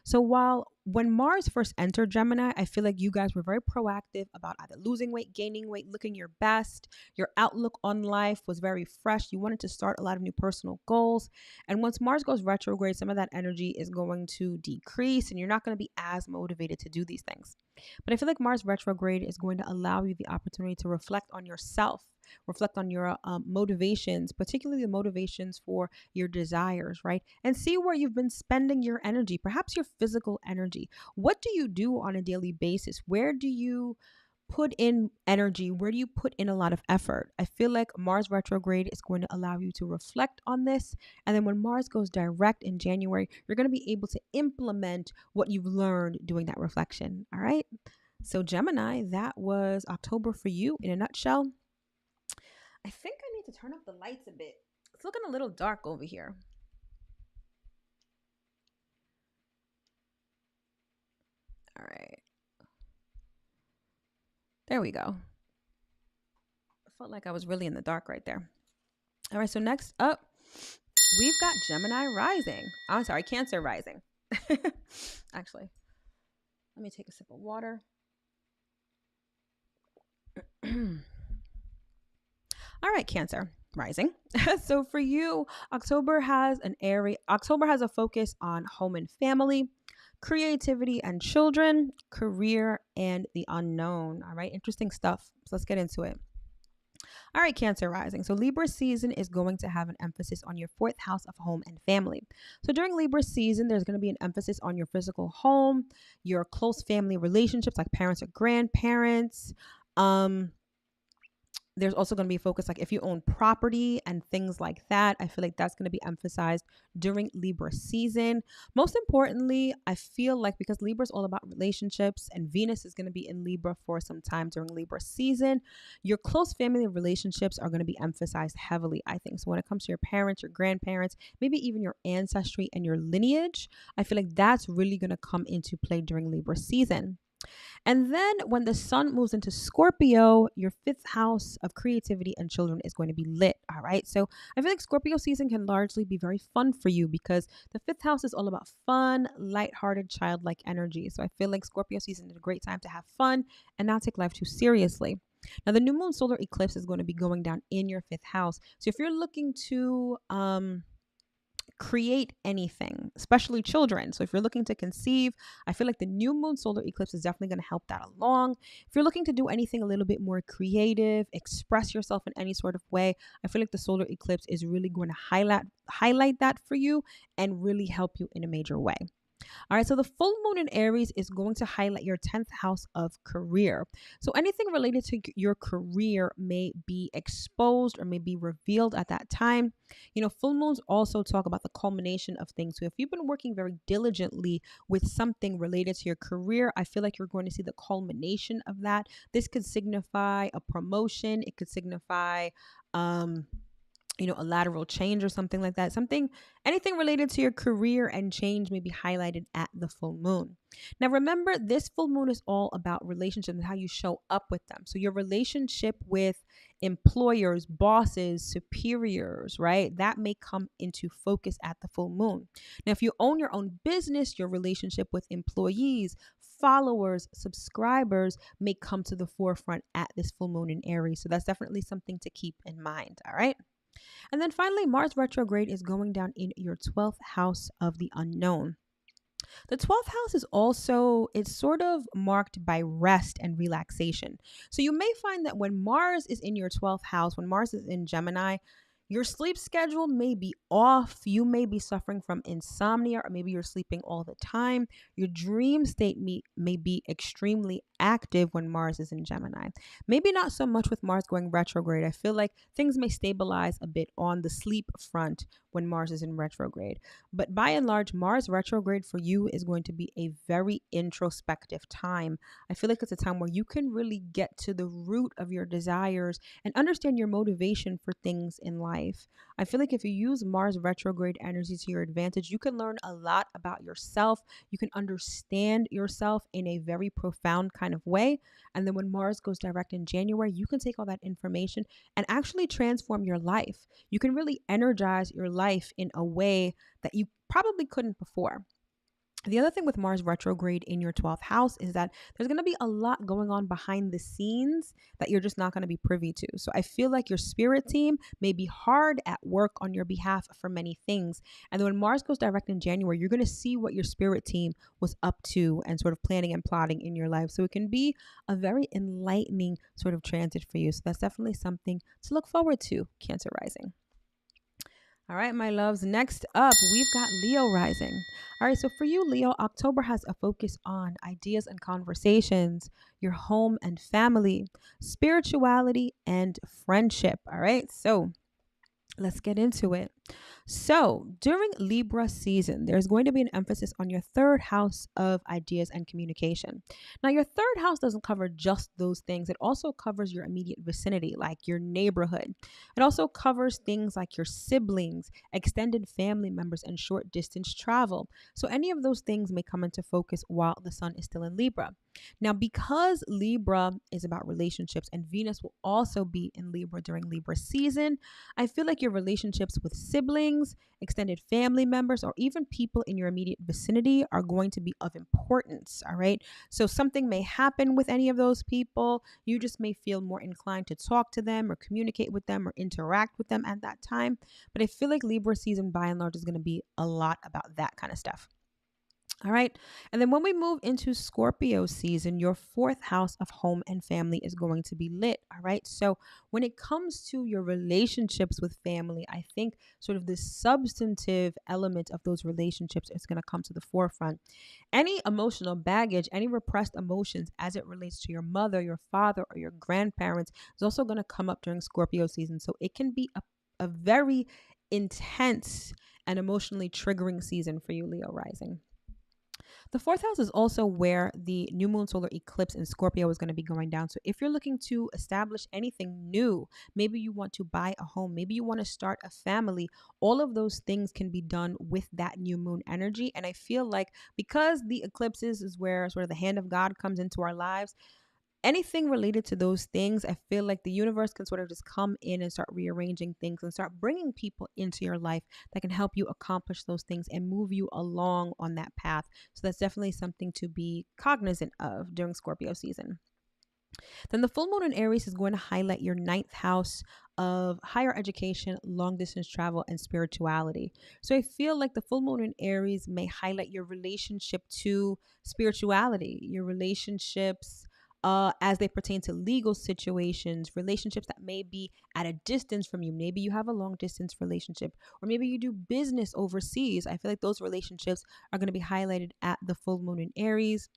So when Mars first entered Gemini, I feel like you guys were very proactive about either losing weight, gaining weight, looking your best. Your outlook on life was very fresh. You wanted to start a lot of new personal goals. And once Mars goes retrograde, some of that energy is going to decrease and you're not going to be as motivated to do these things. But I feel like Mars retrograde is going to allow you the opportunity to reflect on yourself, reflect on your motivations, particularly the motivations for your desires, right? And see where you've been spending your energy, perhaps your physical energy. What do you do on a daily basis? Where do you put in energy? Where do you put in a lot of effort? I feel like Mars retrograde is going to allow you to reflect on this. And then when Mars goes direct in January, you're going to be able to implement what you've learned doing that reflection. All right. So Gemini, that was October for you in a nutshell. I think I need to turn up the lights a bit. It's looking a little dark over here. All right. There we go. I felt like I was really in the dark right there. All right. So next up, we've got Gemini Rising. I'm sorry, Cancer Rising. Actually, let me take a sip of water. All right, Cancer Rising. So for you, October has a focus on home and family, creativity and children, career, and the unknown. All right, interesting stuff. So let's get into it. All right, Cancer Rising. So Libra season is going to have an emphasis on your fourth house of home and family. So during Libra season, there's going to be an emphasis on your physical home, your close family relationships like parents or grandparents. There's also going to be focus like if you own property and things like that. I feel like that's going to be emphasized during Libra season. Most importantly, I feel like because Libra is all about relationships and Venus is going to be in Libra for some time during Libra season, your close family relationships are going to be emphasized heavily, I think. So when it comes to your parents, your grandparents, maybe even your ancestry and your lineage, I feel like that's really going to come into play during Libra season. And then when the sun moves into Scorpio, your fifth house of creativity and children is going to be lit. All right. So I feel like Scorpio season can largely be very fun for you because the fifth house is all about fun, lighthearted, childlike energy. So I feel like Scorpio season is a great time to have fun and not take life too seriously. Now, the new moon solar eclipse is going to be going down in your fifth house. So if you're looking to, create anything, especially children. So if you're looking to conceive, I feel like the new moon solar eclipse is definitely going to help that along. If you're looking to do anything a little bit more creative, express yourself in any sort of way, I feel like the solar eclipse is really going to highlight that for you and really help you in a major way. All right, so the full moon in Aries is going to highlight your 10th house of career. So anything related to your career may be exposed or may be revealed at that time. Full moons also talk about the culmination of things. So if you've been working very diligently with something related to your career, I feel like you're going to see the culmination of that. This could signify a promotion, it could signify, um, a lateral change or something like that. Anything related to your career and change may be highlighted at the full moon. Now, remember, this full moon is all about relationships and how you show up with them. So, your relationship with employers, bosses, superiors, right? That may come into focus at the full moon. Now, if you own your own business, your relationship with employees, followers, subscribers may come to the forefront at this full moon in Aries. So, that's definitely something to keep in mind. All right. And then finally, Mars retrograde is going down in your 12th house of the unknown. The 12th house is also, it's sort of marked by rest and relaxation. So you may find that when Mars is in your 12th house, when Mars is in Gemini, your sleep schedule may be off. You may be suffering from insomnia, or maybe you're sleeping all the time. Your dream state may be extremely active when Mars is in Gemini. Maybe not so much with Mars going retrograde. I feel like things may stabilize a bit on the sleep front when Mars is in retrograde. But by and large, Mars retrograde for you is going to be a very introspective time. I feel like it's a time where you can really get to the root of your desires and understand your motivation for things in life. I feel like if you use Mars retrograde energy to your advantage, you can learn a lot about yourself. You can understand yourself in a very profound kind of way. And then when Mars goes direct in January, you can take all that information and actually transform your life. You can really energize your life in a way that you probably couldn't before. The other thing with Mars retrograde in your 12th house is that there's going to be a lot going on behind the scenes that you're just not going to be privy to. So I feel like your spirit team may be hard at work on your behalf for many things. And then when Mars goes direct in January, you're going to see what your spirit team was up to and sort of planning and plotting in your life. So it can be a very enlightening sort of transit for you. So that's definitely something to look forward to, Cancer Rising. All right, my loves. Next up, we've got Leo rising. All right, so for you, Leo, October has a focus on ideas and conversations, your home and family, spirituality, and friendship. All right, so let's get into it. So, during Libra season, there's going to be an emphasis on your third house of ideas and communication. Now, your third house doesn't cover just those things, it also covers your immediate vicinity, like your neighborhood. It also covers things like your siblings, extended family members, and short distance travel. So, any of those things may come into focus while the sun is still in Libra. Now, because Libra is about relationships and Venus will also be in Libra during Libra season, I feel like your relationships with siblings, extended family members, or even people in your immediate vicinity are going to be of importance. All right. So something may happen with any of those people. You just may feel more inclined to talk to them or communicate with them or interact with them at that time. But I feel like Libra season by and large is going to be a lot about that kind of stuff. All right. And then when we move into Scorpio season, your fourth house of home and family is going to be lit. All right. So when it comes to your relationships with family, I think sort of the substantive element of those relationships is going to come to the forefront. Any emotional baggage, any repressed emotions as it relates to your mother, your father, or your grandparents is also going to come up during Scorpio season. So it can be a very intense and emotionally triggering season for you, Leo rising. The fourth house is also where the new moon solar eclipse in Scorpio is going to be going down. So if you're looking to establish anything new, maybe you want to buy a home, maybe you want to start a family, all of those things can be done with that new moon energy. And I feel like because the eclipses is where sort of the hand of God comes into our lives, anything related to those things, I feel like the universe can sort of just come in and start rearranging things and start bringing people into your life that can help you accomplish those things and move you along on that path. So that's definitely something to be cognizant of during Scorpio season. Then the full moon in Aries is going to highlight your ninth house of higher education, long distance travel, and spirituality. So I feel like the full moon in Aries may highlight your relationship to spirituality, your relationships as they pertain to legal situations, relationships that may be at a distance from you. Maybe you have a long distance relationship, or maybe you do business overseas. I feel like those relationships are going to be highlighted at the full moon in Aries.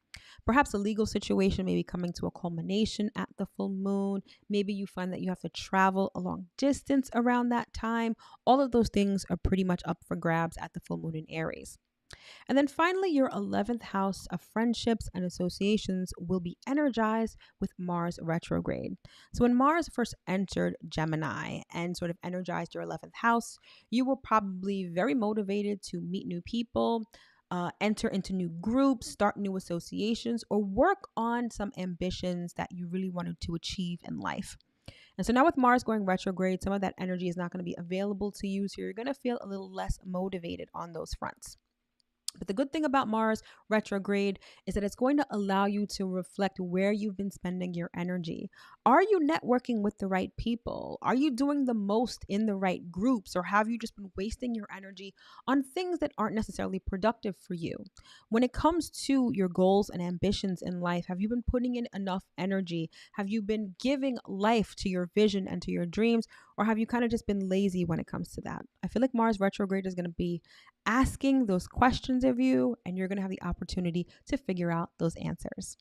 Perhaps a legal situation may be coming to a culmination at the full moon. Maybe you find that you have to travel a long distance around that time. All of those things are pretty much up for grabs at the full moon in Aries. And then finally, your 11th house of friendships and associations will be energized with Mars retrograde. So, when Mars first entered Gemini and sort of energized your 11th house, you were probably very motivated to meet new people, enter into new groups, start new associations, or work on some ambitions that you really wanted to achieve in life. And so now with Mars going retrograde, some of that energy is not going to be available to you. So you're going to feel a little less motivated on those fronts. But the good thing about Mars retrograde is that it's going to allow you to reflect where you've been spending your energy. Are you networking with the right people? Are you doing the most in the right groups? Or have you just been wasting your energy on things that aren't necessarily productive for you? When it comes to your goals and ambitions in life, have you been putting in enough energy? Have you been giving life to your vision and to your dreams? Or have you kind of just been lazy when it comes to that? I feel like Mars retrograde is going to be asking those questions of you, and you're going to have the opportunity to figure out those answers.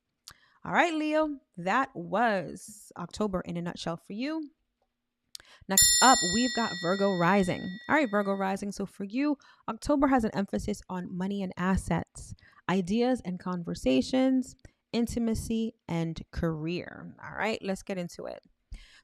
All right, Leo, that was October in a nutshell for you. Next up, we've got Virgo Rising. All right, Virgo Rising. So for you, October has an emphasis on money and assets, ideas and conversations, intimacy, and career. All right, let's get into it.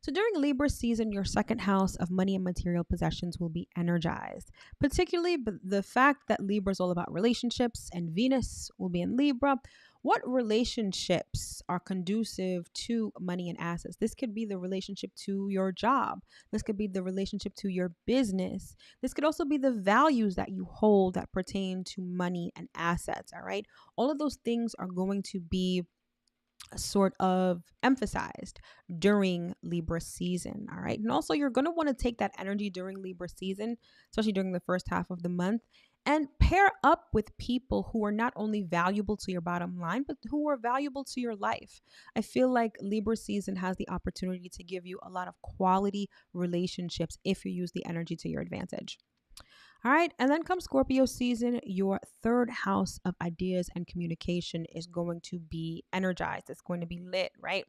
So during Libra season, your second house of money and material possessions will be energized, particularly the fact that Libra is all about relationships and Venus will be in Libra. What relationships are conducive to money and assets? This could be the relationship to your job. This could be the relationship to your business. This could also be the values that you hold that pertain to money and assets. All right. All of those things are going to be sort of emphasized during Libra season. All right. And also, you're going to want to take that energy during Libra season, especially during the first half of the month, and pair up with people who are not only valuable to your bottom line, but who are valuable to your life. I feel like Libra season has the opportunity to give you a lot of quality relationships if you use the energy to your advantage. All right. And then comes Scorpio season, your third house of ideas and communication is going to be energized. It's going to be lit, right?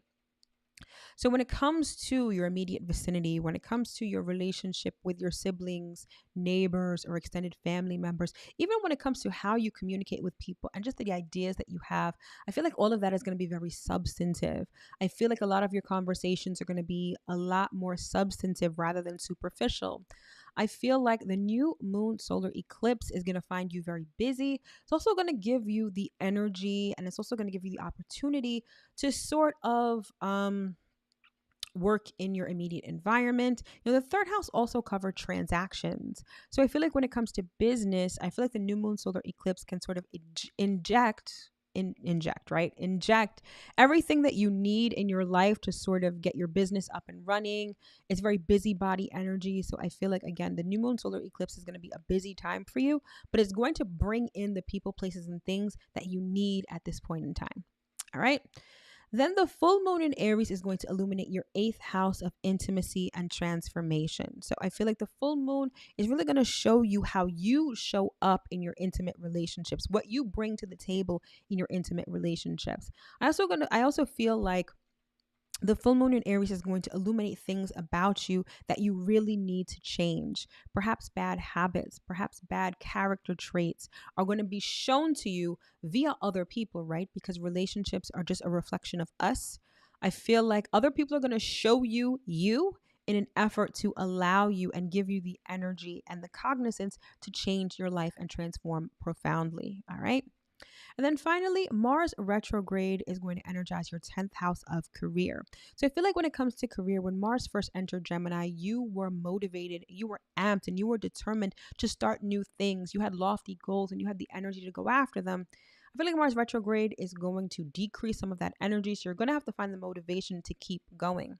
So when it comes to your immediate vicinity, when it comes to your relationship with your siblings, neighbors, or extended family members, even when it comes to how you communicate with people and just the ideas that you have, I feel like all of that is going to be very substantive. I feel like a lot of your conversations are going to be a lot more substantive rather than superficial. I feel like the new moon solar eclipse is going to find you very busy. It's also going to give you the energy, and it's also going to give you the opportunity to sort of work in your immediate environment. You know, the third house also covers transactions. So I feel like when it comes to business, I feel like the new moon solar eclipse can sort of inject everything that you need in your life to sort of get your business up and running. It's very busybody energy. So I feel like, again, the new moon solar eclipse is going to be a busy time for you, but it's going to bring in the people, places, and things that you need at this point in time. All right. Then the full moon in Aries is going to illuminate your eighth house of intimacy and transformation. So I feel like the full moon is really going to show you how you show up in your intimate relationships, what you bring to the table in your intimate relationships. I also feel like the full moon in Aries is going to illuminate things about you that you really need to change. Perhaps bad habits, perhaps bad character traits are going to be shown to you via other people, right? Because relationships are just a reflection of us. I feel like other people are going to show you in an effort to allow you and give you the energy and the cognizance to change your life and transform profoundly. All right. And then finally, Mars retrograde is going to energize your 10th house of career. So I feel like when it comes to career, when Mars first entered Gemini, you were motivated, you were amped, and you were determined to start new things. You had lofty goals and you had the energy to go after them. I feel like Mars retrograde is going to decrease some of that energy. So you're going to have to find the motivation to keep going.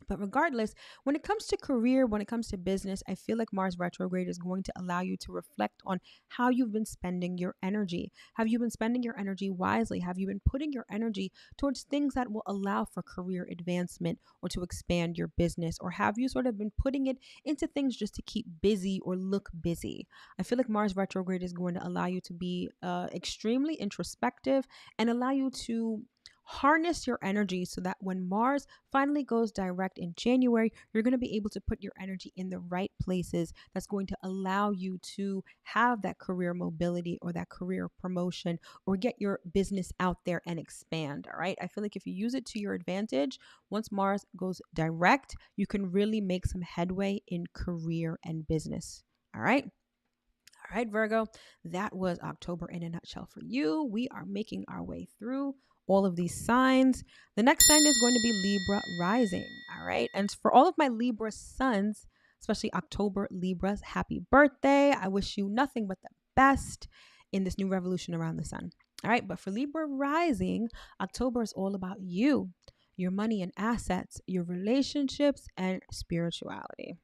But regardless, when it comes to career, when it comes to business, I feel like Mars retrograde is going to allow you to reflect on how you've been spending your energy. Have you been spending your energy wisely? Have you been putting your energy towards things that will allow for career advancement or to expand your business? Or have you sort of been putting it into things just to keep busy or look busy? I feel like Mars retrograde is going to allow you to be extremely introspective and allow you to harness your energy so that when Mars finally goes direct in January, you're going to be able to put your energy in the right places that's going to allow you to have that career mobility or that career promotion or get your business out there and expand. All right. I feel like if you use it to your advantage, once Mars goes direct, you can really make some headway in career and business. All right. All right, Virgo, that was October in a nutshell for you. We are making our way through all of these signs. The next sign is going to be Libra Rising. All right. And for all of my Libra sons, especially October Libras, happy birthday. I wish you nothing but the best in this new revolution around the sun. All right. But for Libra Rising, October is all about you, your money and assets, your relationships, and spirituality.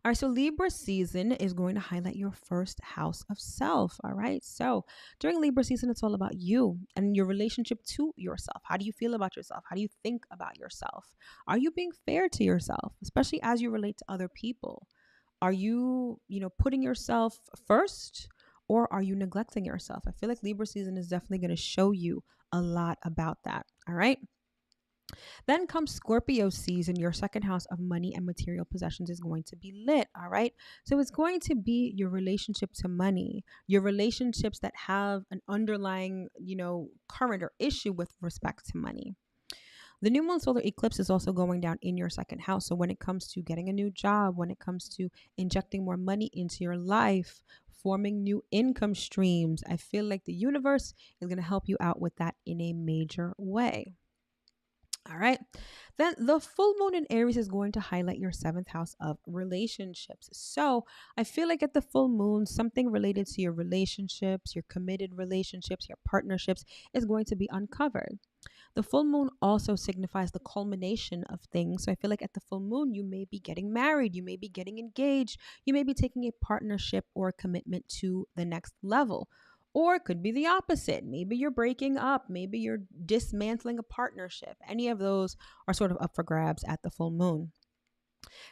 All right, so Libra season is going to highlight your first house of self. All right, so during Libra season, it's all about you and your relationship to yourself. How do you feel about yourself? How do you think about yourself? Are you being fair to yourself, especially as you relate to other people? Are you, putting yourself first or are you neglecting yourself? I feel like Libra season is definitely going to show you a lot about that. All right. Then comes Scorpio season. Your second house of money and material possessions is going to be lit. All right. So it's going to be your relationship to money, your relationships that have an underlying, current or issue with respect to money. The new moon solar eclipse is also going down in your second house. So when it comes to getting a new job, when it comes to injecting more money into your life, forming new income streams, I feel like the universe is going to help you out with that in a major way. All right. Then the full moon in Aries is going to highlight your seventh house of relationships. So I feel like at the full moon, something related to your relationships, your committed relationships, your partnerships is going to be uncovered. The full moon also signifies the culmination of things. So I feel like at the full moon, you may be getting married, you may be getting engaged, you may be taking a partnership or commitment to the next level. Or it could be the opposite. Maybe you're breaking up. Maybe you're dismantling a partnership. Any of those are sort of up for grabs at the full moon.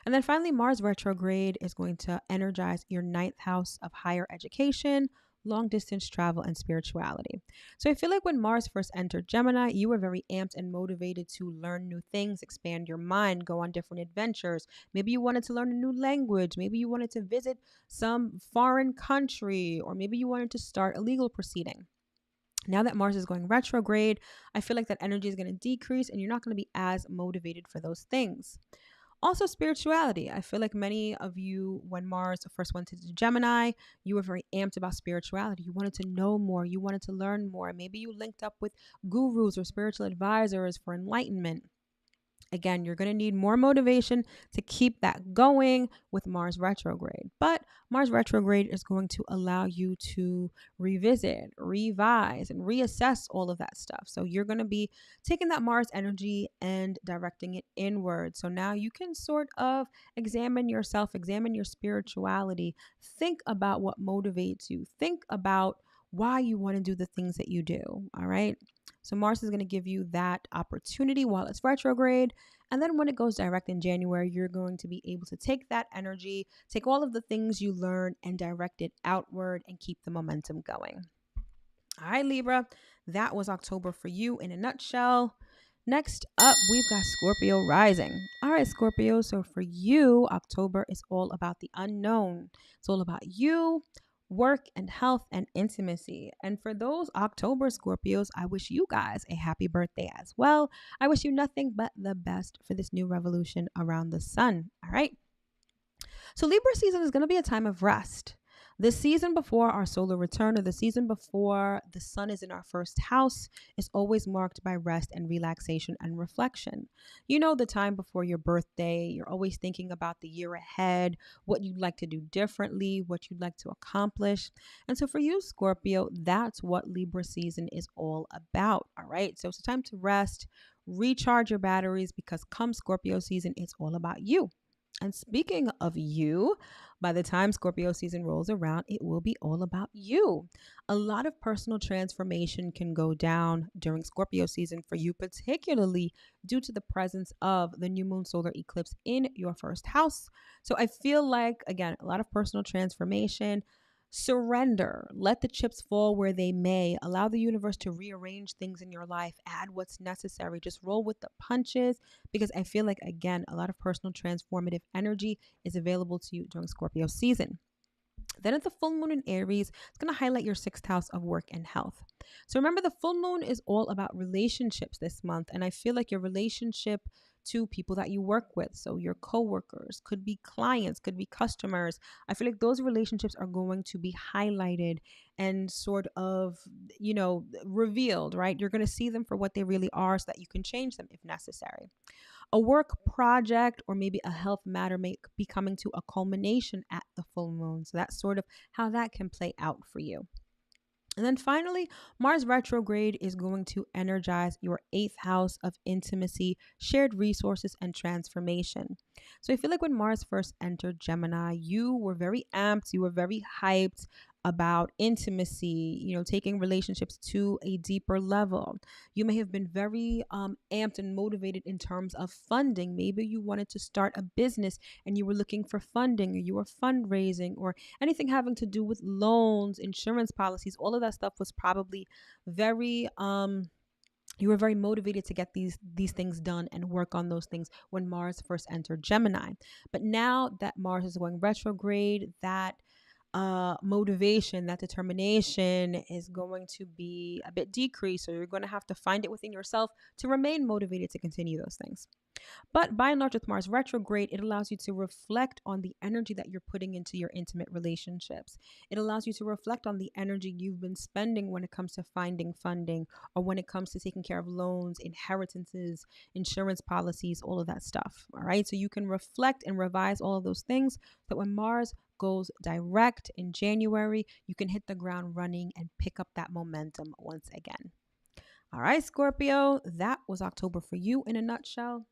And then finally, Mars retrograde is going to energize your ninth house of higher education, long distance travel, and spirituality. So I feel like when Mars first entered Gemini, you were very amped and motivated to learn new things, expand your mind, go on different adventures. Maybe you wanted to learn a new language. Maybe you wanted to visit some foreign country, or maybe you wanted to start a legal proceeding. Now that Mars is going retrograde, I feel like that energy is going to decrease and you're not going to be as motivated for those things. Also, spirituality. I feel like many of you, when Mars first went into Gemini, you were very amped about spirituality. You wanted to know more. You wanted to learn more. Maybe you linked up with gurus or spiritual advisors for enlightenment. Again, you're going to need more motivation to keep that going with Mars retrograde. But Mars retrograde is going to allow you to revisit, revise, and reassess all of that stuff. So you're going to be taking that Mars energy and directing it inward. So now you can sort of examine yourself, examine your spirituality, think about what motivates you, think about why you want to do the things that you do. All right. So Mars is going to give you that opportunity while it's retrograde. And then when it goes direct in January, you're going to be able to take that energy, take all of the things you learn and direct it outward and keep the momentum going. All right, Libra, that was October for you in a nutshell. Next up, we've got Scorpio Rising. All right, Scorpio. So for you, October is all about the unknown. It's all about you, work and health and intimacy. And for those October Scorpios, I wish you guys a happy birthday as well. I wish you nothing but the best for this new revolution around the sun. All right. So Libra season is going to be a time of rest. The season before our solar return, or the season before the sun is in our first house, is always marked by rest and relaxation and reflection. You know, the time before your birthday, you're always thinking about the year ahead, what you'd like to do differently, what you'd like to accomplish. And so for you, Scorpio, that's what Libra season is all about. All right. So it's a time to rest, recharge your batteries, because come Scorpio season, it's all about you. And speaking of you, by the time Scorpio season rolls around, it will be all about you. A lot of personal transformation can go down during Scorpio season for you, particularly due to the presence of the new moon solar eclipse in your first house. So I feel like, again, a lot of personal transformation. Surrender. Let the chips fall where they may. Allow the universe to rearrange things in your life. Add what's necessary. Just roll with the punches, because I feel like, again, a lot of personal transformative energy is available to you during Scorpio season. Then at the full moon in Aries, it's going to highlight your sixth house of work and health. So remember, the full moon is all about relationships this month. And I feel like your relationship to people that you work with, so your coworkers, could be clients, could be customers. I feel like those relationships are going to be highlighted and sort of, revealed, right? You're going to see them for what they really are so that you can change them if necessary. A work project or maybe a health matter may be coming to a culmination at the full moon. So that's sort of how that can play out for you. And then finally, Mars retrograde is going to energize your eighth house of intimacy, shared resources, and transformation. So I feel like when Mars first entered Gemini, you were very amped, you were very hyped about intimacy, taking relationships to a deeper level. You may have been very amped and motivated in terms of funding. Maybe you wanted to start a business and you were looking for funding, or you were fundraising, or anything having to do with loans, insurance policies. All of that stuff was probably very you were very motivated to get these things done and work on those things when Mars first entered Gemini. But now that Mars is going retrograde, that motivation, that determination is going to be a bit decreased. So you're going to have to find it within yourself to remain motivated to continue those things. But by and large, with Mars retrograde, it allows you to reflect on the energy that you're putting into your intimate relationships. It allows you to reflect on the energy you've been spending when it comes to finding funding, or when it comes to taking care of loans, inheritances, insurance policies, all of that stuff. All right. So you can reflect and revise all of those things, that when Mars goes direct in January, you can hit the ground running and pick up that momentum once again. All right, Scorpio, that was October for you in a nutshell.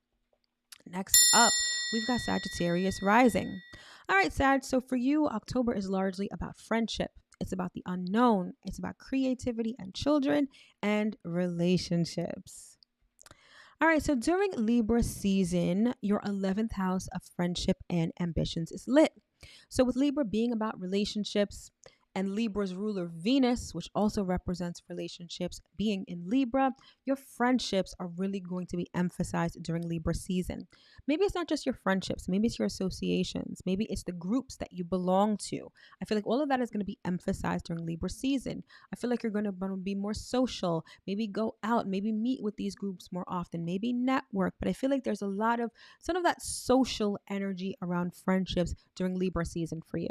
Next up, we've got Sagittarius Rising. All right, Sag, so for you, October is largely about friendship. It's about the unknown. It's about creativity and children and relationships. All right, so during Libra season, your 11th house of friendship and ambitions is lit. So with Libra being about relationships, and Libra's ruler Venus, which also represents relationships, being in Libra, your friendships are really going to be emphasized during Libra season. Maybe it's not just your friendships, maybe it's your associations, maybe it's the groups that you belong to. I feel like all of that is going to be emphasized during Libra season. I feel like you're going to be more social, maybe go out, maybe meet with these groups more often, maybe network. But I feel like there's a lot of some of that social energy around friendships during Libra season for you.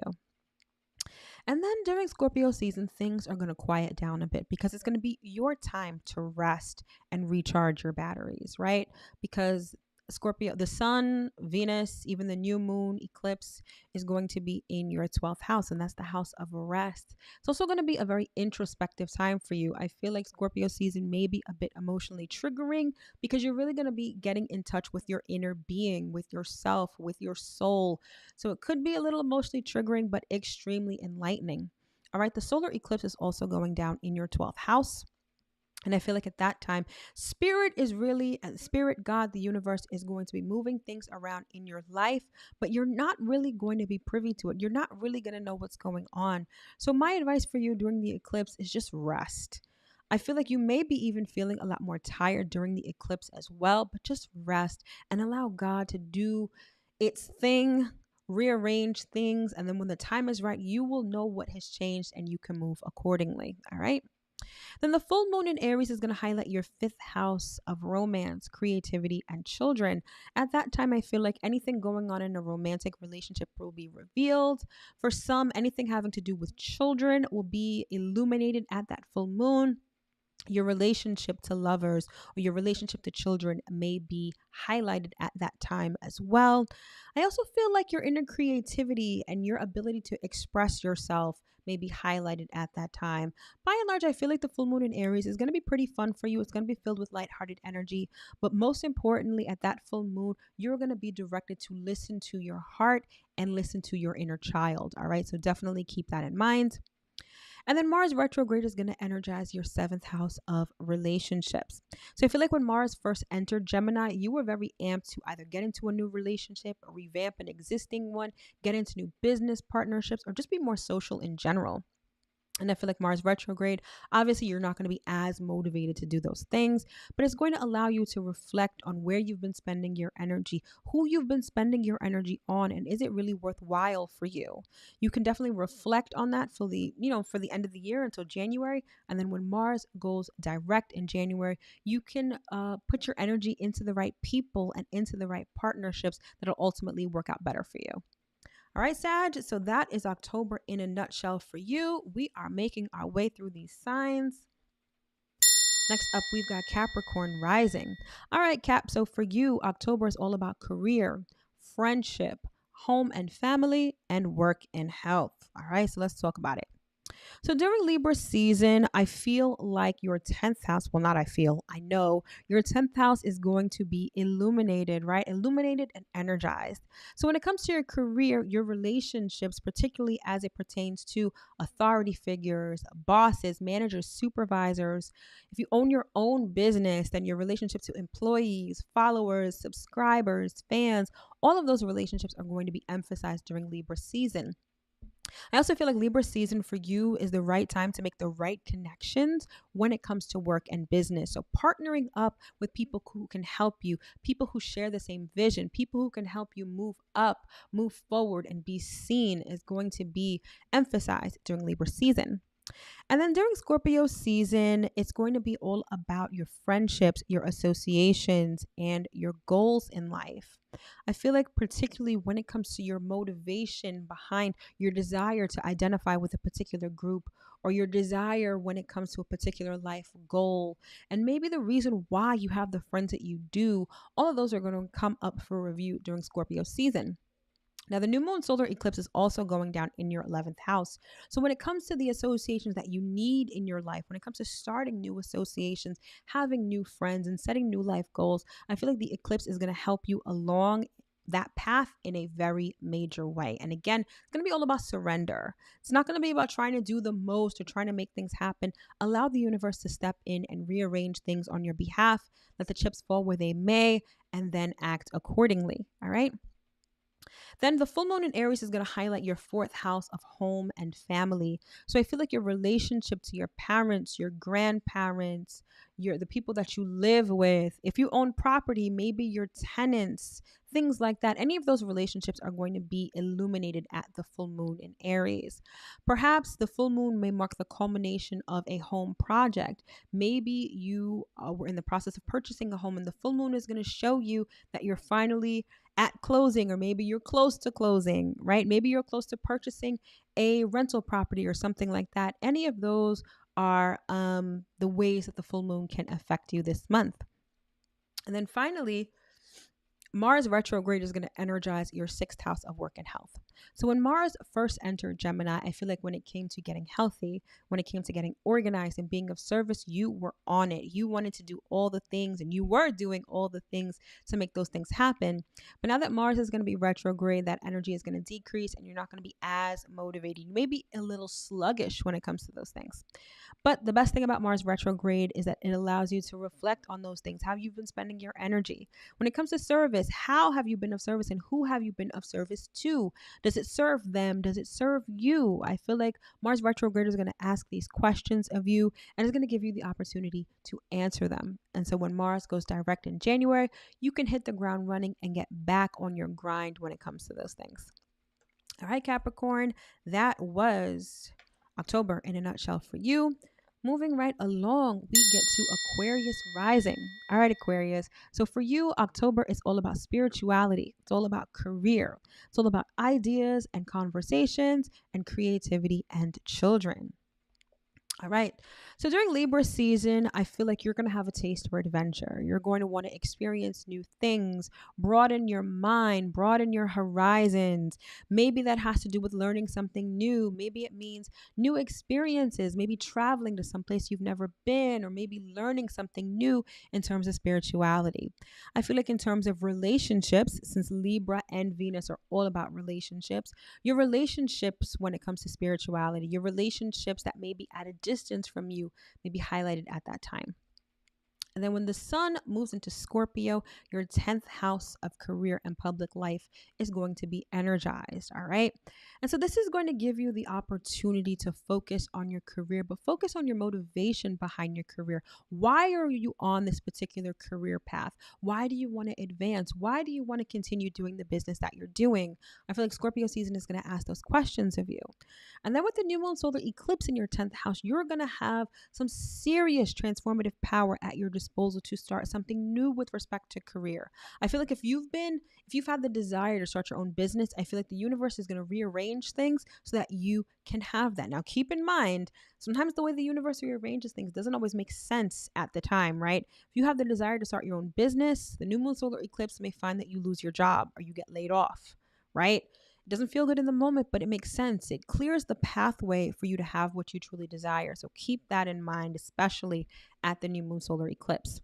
And then during Scorpio season, things are going to quiet down a bit, because it's going to be your time to rest and recharge your batteries, right? Because Scorpio, the sun, Venus, even the new moon eclipse is going to be in your 12th house, and that's the house of rest. It's also going to be a very introspective time for you. I feel like Scorpio season may be a bit emotionally triggering, because you're really going to be getting in touch with your inner being, with yourself, with your soul. So it could be a little emotionally triggering, but extremely enlightening. All right, the solar eclipse is also going down in your 12th house. And I feel like at that time, spirit, God, the universe is going to be moving things around in your life, but you're not really going to be privy to it. You're not really going to know what's going on. So my advice for you during the eclipse is just rest. I feel like you may be even feeling a lot more tired during the eclipse as well, but just rest and allow God to do its thing, rearrange things. And then when the time is right, you will know what has changed and you can move accordingly. All right. Then the full moon in Aries is going to highlight your fifth house of romance, creativity, and children. At that time, I feel like anything going on in a romantic relationship will be revealed. For some, anything having to do with children will be illuminated at that full moon. Your relationship to lovers or your relationship to children may be highlighted at that time as well. I also feel like your inner creativity and your ability to express yourself may be highlighted at that time. By and large, I feel like the full moon in Aries is going to be pretty fun for you. It's going to be filled with lighthearted energy. But most importantly, at that full moon, you're going to be directed to listen to your heart and listen to your inner child. All right. So definitely keep that in mind. And then Mars retrograde is going to energize your seventh house of relationships. So I feel like when Mars first entered Gemini, you were very amped to either get into a new relationship or revamp an existing one, get into new business partnerships, or just be more social in general. And I feel like Mars retrograde, obviously, you're not going to be as motivated to do those things, but it's going to allow you to reflect on where you've been spending your energy, who you've been spending your energy on, and is it really worthwhile for you? You can definitely reflect on that for the end of the year until January. And then when Mars goes direct in January, you can put your energy into the right people and into the right partnerships that'll ultimately work out better for you. All right, Sag. So that is October in a nutshell for you. We are making our way through these signs. Next up, we've got Capricorn Rising. All right, Cap. So for you, October is all about career, friendship, home and family, and work and health. All right, so let's talk about it. So during Libra season, I feel like your 10th house, well, not I feel, I know your 10th house is going to be illuminated, right? Illuminated and energized. So when it comes to your career, your relationships, particularly as it pertains to authority figures, bosses, managers, supervisors, if you own your own business, then your relationship to employees, followers, subscribers, fans, all of those relationships are going to be emphasized during Libra season. I also feel like Libra season for you is the right time to make the right connections when it comes to work and business. So partnering up with people who can help you, people who share the same vision, people who can help you move up, move forward, and be seen is going to be emphasized during Libra season. And then during Scorpio season, it's going to be all about your friendships, your associations, and your goals in life. I feel like, particularly when it comes to your motivation behind your desire to identify with a particular group, or your desire when it comes to a particular life goal, and maybe the reason why you have the friends that you do, all of those are going to come up for review during Scorpio season. Now, the new moon solar eclipse is also going down in your 11th house. So, when it comes to the associations that you need in your life, when it comes to starting new associations, having new friends, and setting new life goals, I feel like the eclipse is going to help you along that path in a very major way. And again, it's going to be all about surrender. It's not going to be about trying to do the most or trying to make things happen. Allow the universe to step in and rearrange things on your behalf. Let the chips fall where they may, and then act accordingly. All right. Then the full moon in Aries is going to highlight your fourth house of home and family. So I feel like your relationship to your parents, your grandparents, the people that you live with, if you own property, maybe your tenants, things like that. Any of those relationships are going to be illuminated at the full moon in Aries. Perhaps the full moon may mark the culmination of a home project. Maybe you were in the process of purchasing a home, and the full moon is going to show you that you're finally at closing, or maybe you're close to closing, right? Maybe you're close to purchasing a rental property or something like that. Any of those are the ways that the full moon can affect you this month. And then finally, Mars retrograde is going to energize your sixth house of work and health. So when Mars first entered Gemini, I feel like when it came to getting healthy, when it came to getting organized and being of service, you were on it. You wanted to do all the things, and you were doing all the things to make those things happen. But now that Mars is going to be retrograde, that energy is going to decrease and you're not going to be as motivated. You may be a little sluggish when it comes to those things. But the best thing about Mars retrograde is that it allows you to reflect on those things, how you've been spending your energy. When it comes to service, how have you been of service and who have you been of service to? Does it serve them? Does it serve you? I feel like Mars retrograde is going to ask these questions of you and is going to give you the opportunity to answer them. And so when Mars goes direct in January, you can hit the ground running and get back on your grind when it comes to those things. All right, Capricorn, that was October in a nutshell for you. Moving right along, we get to Aquarius Rising. All right, Aquarius. So for you, October is all about spirituality. It's all about career. It's all about ideas and conversations and creativity and children. All right. So during Libra season, I feel like you're going to have a taste for adventure. You're going to want to experience new things, broaden your mind, broaden your horizons. Maybe that has to do with learning something new. Maybe it means new experiences, maybe traveling to some place you've never been, or maybe learning something new in terms of spirituality. I feel like in terms of relationships, since Libra and Venus are all about relationships, your relationships when it comes to spirituality, your relationships that may be at a distance from you may be highlighted at that time. And then when the sun moves into Scorpio, your 10th house of career and public life is going to be energized. All right. And so this is going to give you the opportunity to focus on your career, but focus on your motivation behind your career. Why are you on this particular career path? Why do you want to advance? Why do you want to continue doing the business that you're doing? I feel like Scorpio season is going to ask those questions of you. And then with the new moon solar eclipse in your 10th house, you're going to have some serious transformative power at your disposal to start something new with respect to career. I feel like if you've had the desire to start your own business, I feel like the universe is going to rearrange things so that you can have that. Now, keep in mind, sometimes the way the universe rearranges things doesn't always make sense at the time, right? If you have the desire to start your own business, the new moon solar eclipse may find that you lose your job or you get laid off, right? It doesn't feel good in the moment, but it makes sense. It clears the pathway for you to have what you truly desire. So keep that in mind, especially at the new moon solar eclipse.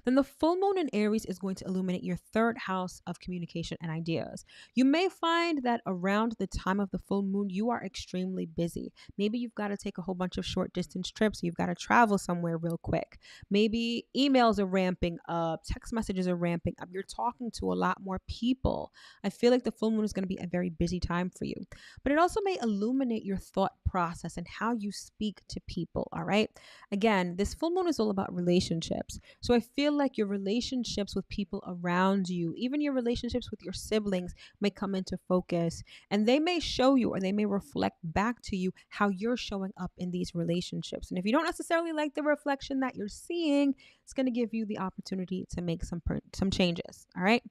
Then the full moon in Aries is going to illuminate your third house of communication and ideas. You may find that around the time of the full moon, you are extremely busy. Maybe you've got to take a whole bunch of short distance trips. You've got to travel somewhere real quick. Maybe emails are ramping up, text messages are ramping up. You're talking to a lot more people. I feel like the full moon is going to be a very busy time for you, but it also may illuminate your thought process and how you speak to people. All right. Again, this full moon is all about relationships. So I feel like your relationships with people around you, even your relationships with your siblings, may come into focus, and they may show you or they may reflect back to you how you're showing up in these relationships. And if you don't necessarily like the reflection that you're seeing, it's going to give you the opportunity to make some changes. All right.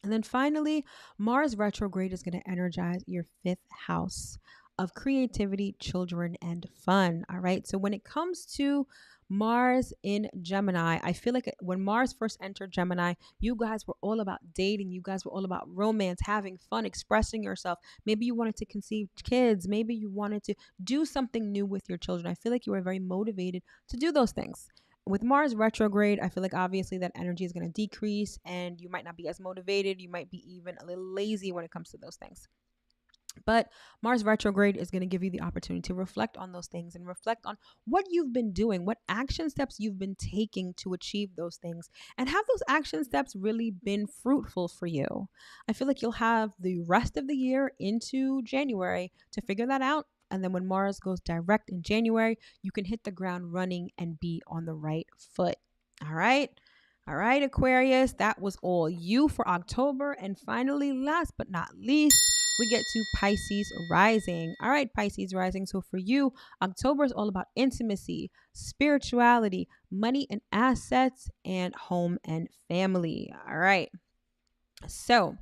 And then finally, Mars retrograde is going to energize your 5th house of creativity, children, and fun. All right. So when it comes to Mars in Gemini, I feel like when Mars first entered Gemini, you guys were all about dating. You guys were all about romance, having fun, expressing yourself. Maybe you wanted to conceive kids. Maybe you wanted to do something new with your children. I feel like you were very motivated to do those things. With Mars retrograde, I feel like obviously that energy is going to decrease and you might not be as motivated. You might be even a little lazy when it comes to those things. But Mars retrograde is going to give you the opportunity to reflect on those things and reflect on what you've been doing, what action steps you've been taking to achieve those things, and have those action steps really been fruitful for you. I feel like you'll have the rest of the year into January to figure that out. And then when Mars goes direct in January, you can hit the ground running and be on the right foot. All right. All right, Aquarius, that was all you for October. And finally, last but not least, we get to Pisces Rising. All right, Pisces Rising. So for you, October is all about intimacy, spirituality, money and assets, and home and family. All right. So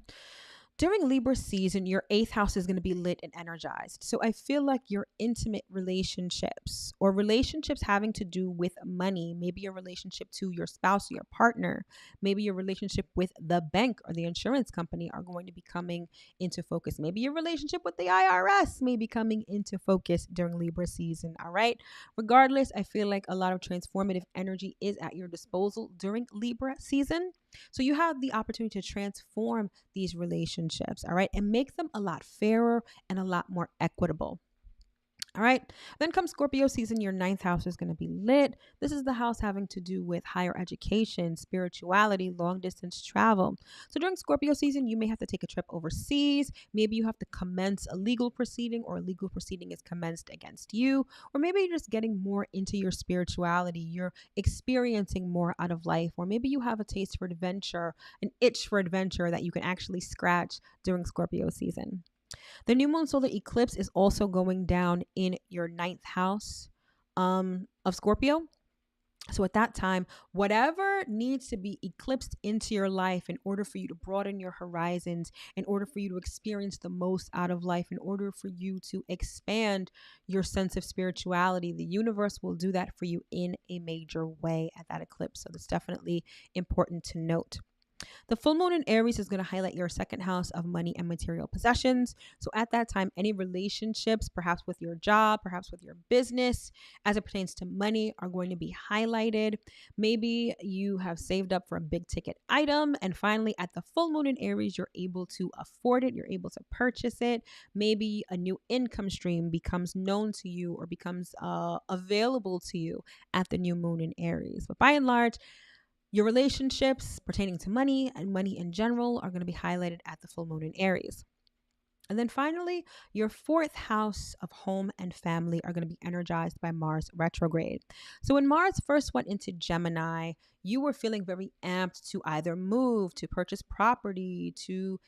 during Libra season, your 8th house is going to be lit and energized. So I feel like your intimate relationships or relationships having to do with money, maybe your relationship to your spouse or your partner, maybe your relationship with the bank or the insurance company are going to be coming into focus. Maybe your relationship with the IRS may be coming into focus during Libra season. All right. Regardless, I feel like a lot of transformative energy is at your disposal during Libra season. So you have the opportunity to transform these relationships, all right, and make them a lot fairer and a lot more equitable. All right. Then comes Scorpio season. Your 9th house is going to be lit. This is the house having to do with higher education, spirituality, long distance travel. So during Scorpio season, you may have to take a trip overseas. Maybe you have to commence a legal proceeding or a legal proceeding is commenced against you. Or maybe you're just getting more into your spirituality. You're experiencing more out of life. Or maybe you have a taste for adventure, an itch for adventure that you can actually scratch during Scorpio season. The new moon solar eclipse is also going down in your 9th house of Scorpio. So at that time, whatever needs to be eclipsed into your life in order for you to broaden your horizons, in order for you to experience the most out of life, in order for you to expand your sense of spirituality, the universe will do that for you in a major way at that eclipse. So that's definitely important to note. The full moon in Aries is going to highlight your second house of money and material possessions. So at that time, any relationships, perhaps with your job, perhaps with your business, as it pertains to money, are going to be highlighted. Maybe you have saved up for a big ticket item. And finally, at the full moon in Aries, you're able to afford it. You're able to purchase it. Maybe a new income stream becomes known to you or becomes available to you at the new moon in Aries. But by and large, your relationships pertaining to money and money in general are going to be highlighted at the full moon in Aries. And then finally, your fourth house of home and family are going to be energized by Mars retrograde. So when Mars first went into Gemini, you were feeling very amped to either move, to purchase property, to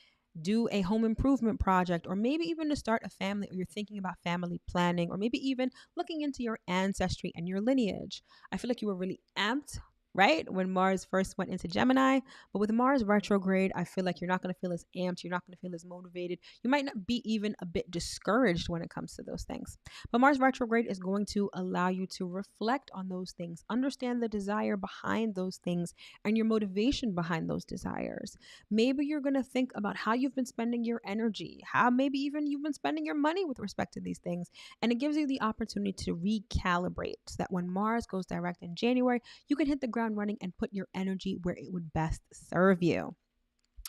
do a home improvement project, or maybe even to start a family, or you're thinking about family planning, or maybe even looking into your ancestry and your lineage. I feel like you were really amped, right, when Mars first went into Gemini. But with Mars retrograde, I feel like you're not going to feel as amped. You're not going to feel as motivated. You might not be even a bit discouraged when it comes to those things. But Mars retrograde is going to allow you to reflect on those things, understand the desire behind those things, and your motivation behind those desires. Maybe you're going to think about how you've been spending your energy, how maybe even you've been spending your money with respect to these things. And it gives you the opportunity to recalibrate so that when Mars goes direct in January, you can hit the ground running and put your energy where it would best serve you.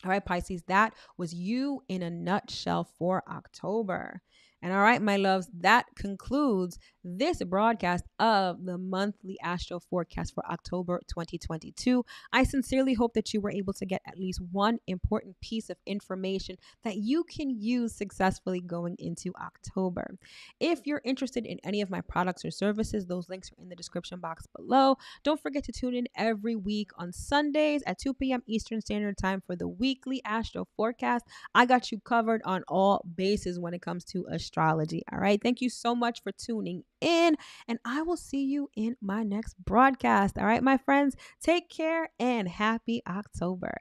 All right, Pisces, that was you in a nutshell for October. And all right, my loves, that concludes this broadcast of the monthly astro forecast for October 2022. I sincerely hope that you were able to get at least one important piece of information that you can use successfully going into October. If you're interested in any of my products or services, those links are in the description box below. Don't forget to tune in every week on Sundays at 2 p.m. Eastern Standard Time for the weekly astro forecast. I got you covered on all bases when it comes to astrology. All right. Thank you so much for tuning in, and I will see you in my next broadcast. All right, my friends, take care and happy October.